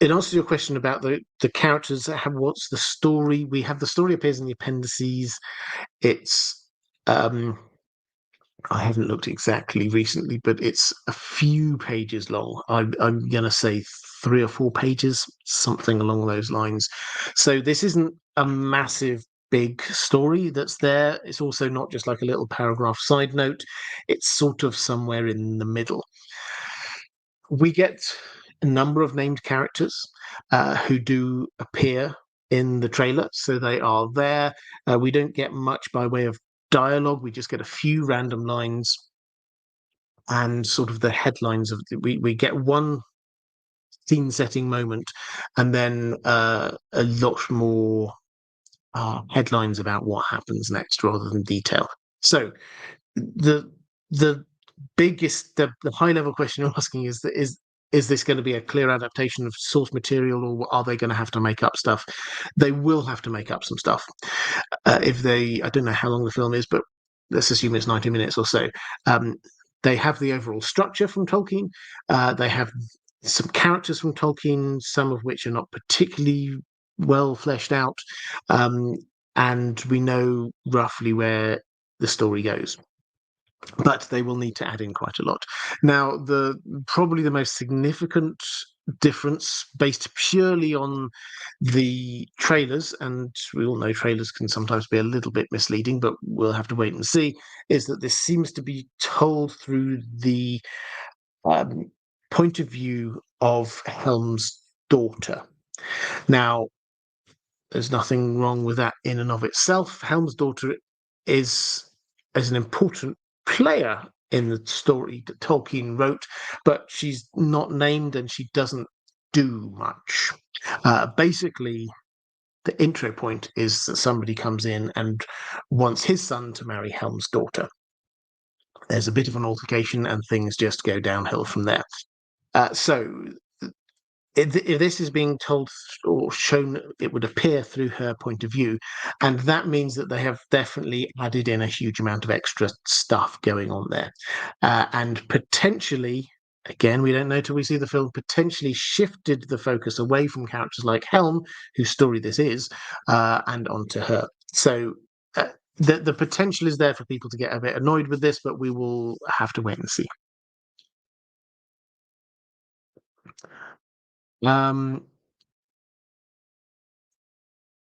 in answer to your question about the characters, what's the story? We have the story appears in the appendices. It's I haven't looked exactly recently, but it's a few pages long. I'm going to say 3 or 4 pages, something along those lines. So this isn't a massive, big story that's there. It's also not just like a little paragraph side note. It's sort of somewhere in the middle. We get a number of named characters who do appear in the trailer, so they are there. We don't get much by way of dialogue. We just get a few random lines and sort of the headlines of we get one scene setting moment and then a lot more headlines about what happens next rather than detail. So the biggest the high level question you're asking is this going to be a clear adaptation of source material, or are they going to have to make up stuff? They will have to make up some stuff. I don't know how long the film is, but let's assume it's 90 minutes or so. They have the overall structure from Tolkien. They have some characters from Tolkien, some of which are not particularly well fleshed out. And we know roughly where the story goes. But they will need to add in quite a lot. Now, probably the most significant difference, based purely on the trailers, and we all know trailers can sometimes be a little bit misleading, but we'll have to wait and see, is that this seems to be told through the point of view of Helm's daughter. Now, there's nothing wrong with that in and of itself. Helm's daughter is an important player in the story that Tolkien wrote, but she's not named and she doesn't do much. Basically, the intro point is that somebody comes in and wants his son to marry Helm's daughter. There's a bit of an altercation and things just go downhill from there. So if this is being told or shown, it would appear through her point of view, and that means that they have definitely added in a huge amount of extra stuff going on there, and potentially, again, we don't know till we see the film, potentially shifted the focus away from characters like Helm, whose story this is, and onto her. So the potential is there for people to get a bit annoyed with this, but we will have to wait and see.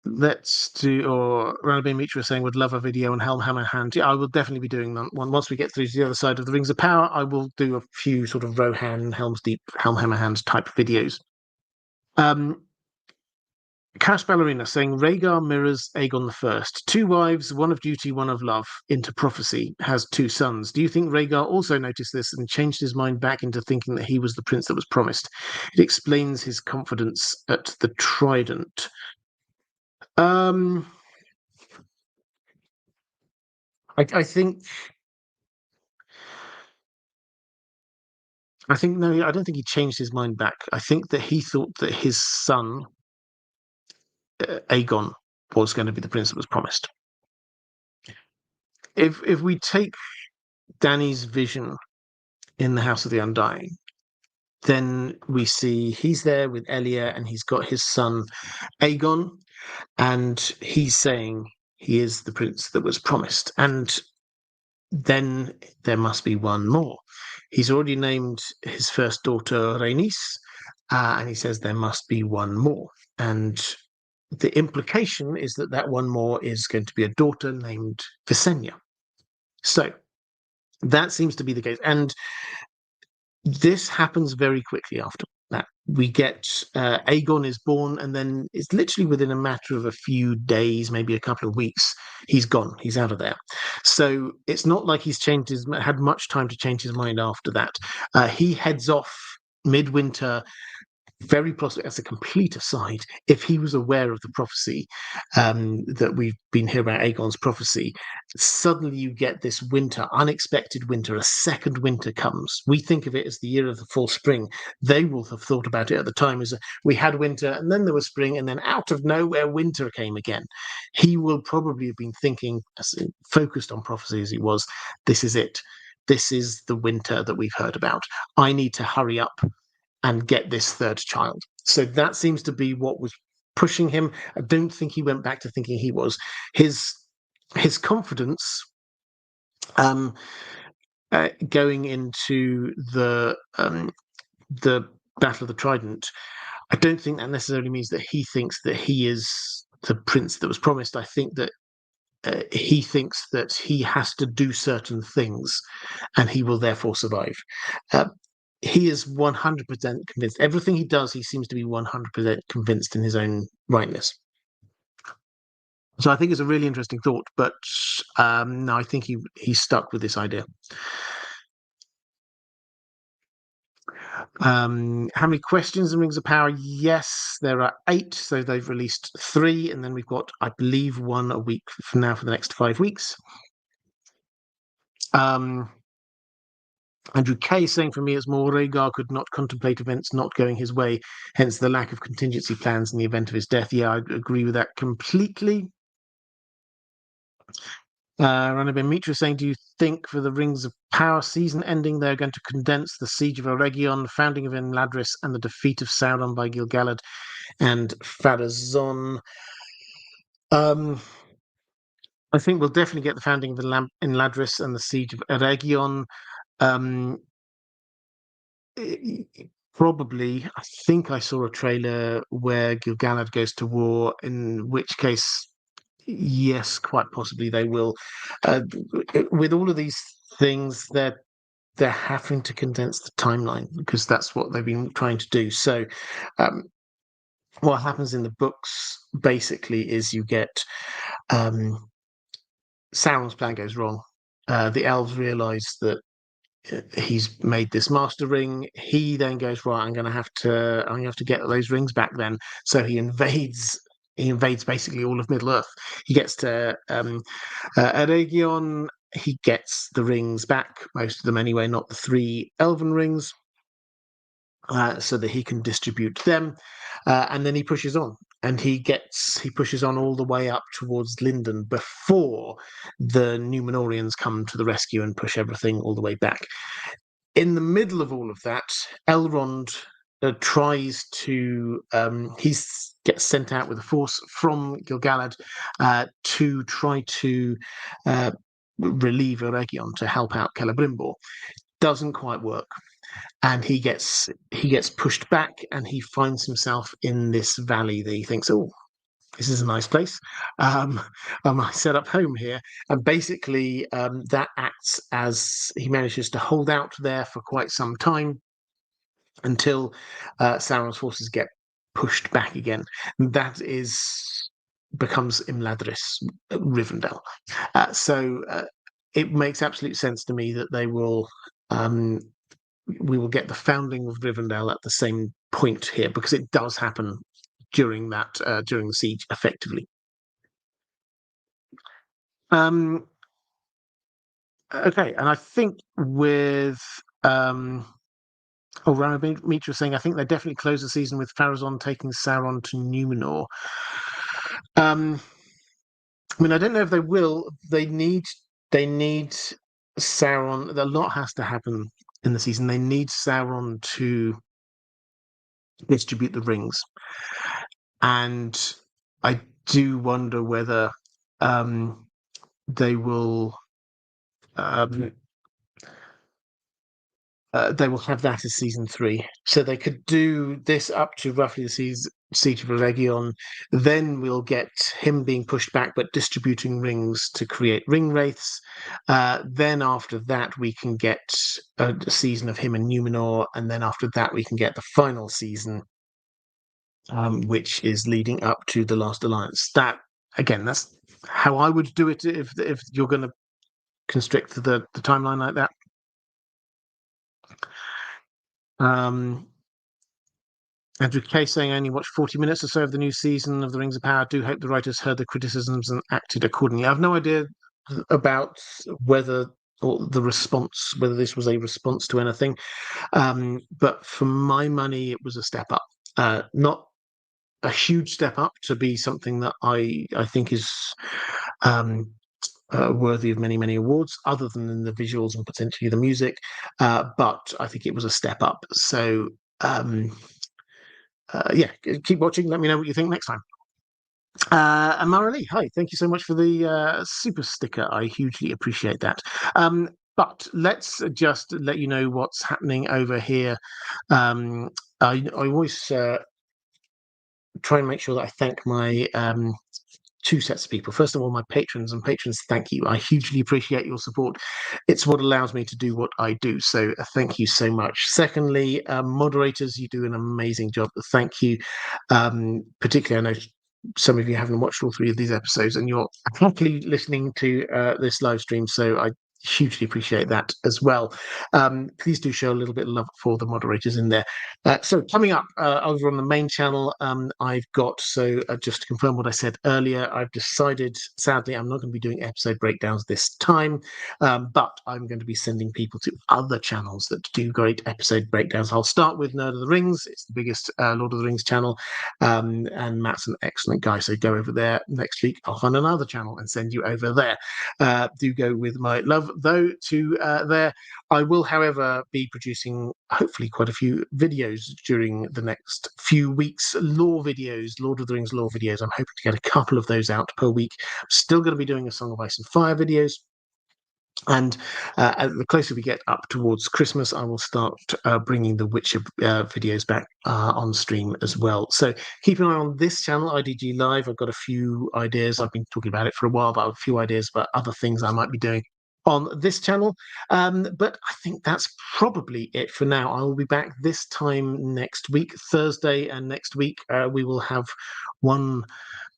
Let's do, or Rabbi Mitra saying would love a video on Helm Hammer Hand. Yeah, I will definitely be doing that one. Once we get through to the other side of the Rings of Power, I will do a few sort of Rohan, Helm's Deep, Helm Hammer Hand type videos. Cash Ballerina saying Rhaegar mirrors Aegon the First. 2 wives, one of duty, one of love, into prophecy, has 2 sons. Do you think Rhaegar also noticed this and changed his mind back into thinking that he was the prince that was promised? It explains his confidence at the Trident. I think no, I don't think he changed his mind back. I think that he thought that his son Aegon was going to be the prince that was promised. If we take Dany's vision in the House of the Undying, then we see he's there with Elia and he's got his son Aegon, and he's saying he is the prince that was promised. And then there must be one more. He's already named his first daughter Rhaenys, and he says there must be one more. And the implication is that that one more is going to be a daughter named Visenya. So that seems to be the case. And this happens very quickly after that. We get Aegon is born, and then it's literally within a matter of a few days, maybe a couple of weeks, he's gone. He's out of there. So it's not like he's had much time to change his mind after that. He heads off midwinter very possibly, as a complete aside, if he was aware of the prophecy that we've been hearing about, Aegon's prophecy, suddenly you get this winter, unexpected winter, a second winter comes. We think of it as the year of the full spring. They will have thought about it at the time as we had winter and then there was spring, and then out of nowhere winter came again. He will probably have been thinking, focused on prophecy as he was, this is it. This is the winter that we've heard about. I need to hurry up and get this third child. So that seems to be what was pushing him. I don't think he went back to thinking he was. His confidence going into the Battle of the Trident, I don't think that necessarily means that he thinks that he is the prince that was promised. I think that he thinks that he has to do certain things and he will therefore survive. He is 100% convinced. Everything he does, he seems to be 100% convinced in his own rightness. So I think it's a really interesting thought, but no, I think he's stuck with this idea. How many questions in Rings of Power? Yes, there are 8, so they've released 3, and then we've got, I believe, 1 a week from now for the next 5 weeks. Andrew K saying, for me, it's more Rhaegar could not contemplate events not going his way, hence the lack of contingency plans in the event of his death. Yeah, I agree with that completely. Ranabin Mitra saying, do you think for the Rings of Power season ending, they're going to condense the siege of Eregion, founding of Imladris, and the defeat of Sauron by Gil-galad and Pharazôn? I think we'll definitely get the founding of Imladris and the siege of Eregion. Probably, I think I saw a trailer where Gil-galad goes to war, in which case, yes, quite possibly they will. With all of these things, they're having to condense the timeline because that's what they've been trying to do. So, what happens in the books basically is you get Sauron's plan goes wrong. The elves realise that he's made this master ring. He then goes, right, I'm gonna have to get those rings back then. So he invades basically all of Middle Earth. He gets to Eregion. He gets the rings back, most of them anyway, not the 3 elven rings, so that he can distribute them, and then he pushes on. And he pushes on all the way up towards Linden before the Númenóreans come to the rescue and push everything all the way back. In the middle of all of that, Elrond tries to he gets sent out with a force from Gil-galad to try to relieve Eregion, to help out Celebrimbor. Doesn't quite work, and he gets pushed back, and he finds himself in this valley that he thinks, oh, this is a nice place. I set up home here. And basically, that acts as he manages to hold out there for quite some time until Sauron's forces get pushed back again. That becomes Imladris, Rivendell. So it makes absolute sense to me that they will. We will get the founding of Rivendell at the same point here, because it does happen during the siege, effectively. Okay, and I think with Rabbi Mitra saying, I think they definitely close the season with Pharazôn taking Sauron to Númenor. I mean, I don't know if they will. They need Sauron. A lot has to happen in the season. They need Sauron to distribute the rings, and I do wonder whether they will have that as season 3. So they could do this up to roughly the siege of Eregion. Then we'll get him being pushed back, but distributing rings to create ring wraiths. Then after that, we can get a season of him in Númenor, and then after that, we can get the final season, which is leading up to the Last Alliance. That, again, that's how I would do it if you're going to constrict the timeline like that. Andrew K saying, I only watched 40 minutes or so of the new season of The Rings of Power. Do hope the writers heard the criticisms and acted accordingly. I have no idea about whether or the response, whether this was a response to anything. But for my money, it was a step up. Not a huge step up to be something that I think is worthy of many, many awards, other than in the visuals and potentially the music. But I think it was a step up. So yeah, keep watching. Let me know what you think next time. And Maura Lee, hi, thank you so much for the super sticker. I hugely appreciate that. But let's just let you know what's happening over here. I always try and make sure that I thank my two sets of people. First of all, my patrons, thank you. I hugely appreciate your support. It's what allows me to do what I do. So thank you so much. Secondly, moderators, you do an amazing job. Thank you. Particularly, I know some of you haven't watched all three of these episodes and you're happily listening to this live stream. So I hugely appreciate that as well. Please do show a little bit of love for the moderators in there. So coming up over on the main channel, I've got, just to confirm what I said earlier, I've decided, sadly, I'm not going to be doing episode breakdowns this time, but I'm going to be sending people to other channels that do great episode breakdowns. I'll start with Nerd of the Rings. It's the biggest Lord of the Rings channel, and Matt's an excellent guy, so go over there. Next week, I'll find another channel and send you over there. Do go with my love, though, to there. I will, however, be producing hopefully quite a few videos during the next few weeks. Lore videos, Lord of the Rings lore videos. I'm hoping to get a couple of those out per week. I'm still going to be doing a Song of Ice and Fire videos. And the closer we get up towards Christmas, I will start bringing the Witcher videos back on stream as well. So keep an eye on this channel, IDG Live. I've got a few ideas. I've been talking about it for a while, but I have a few ideas about other things I might be doing on this channel. But I think that's probably it for now. I will be back this time next week, Thursday, and next week we will have one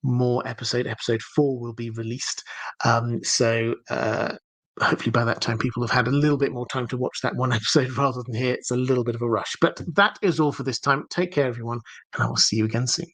more episode. Episode 4 will be released. Hopefully by that time people have had a little bit more time to watch that one episode rather than here. It's a little bit of a rush. But that is all for this time. Take care, everyone, and I will see you again soon.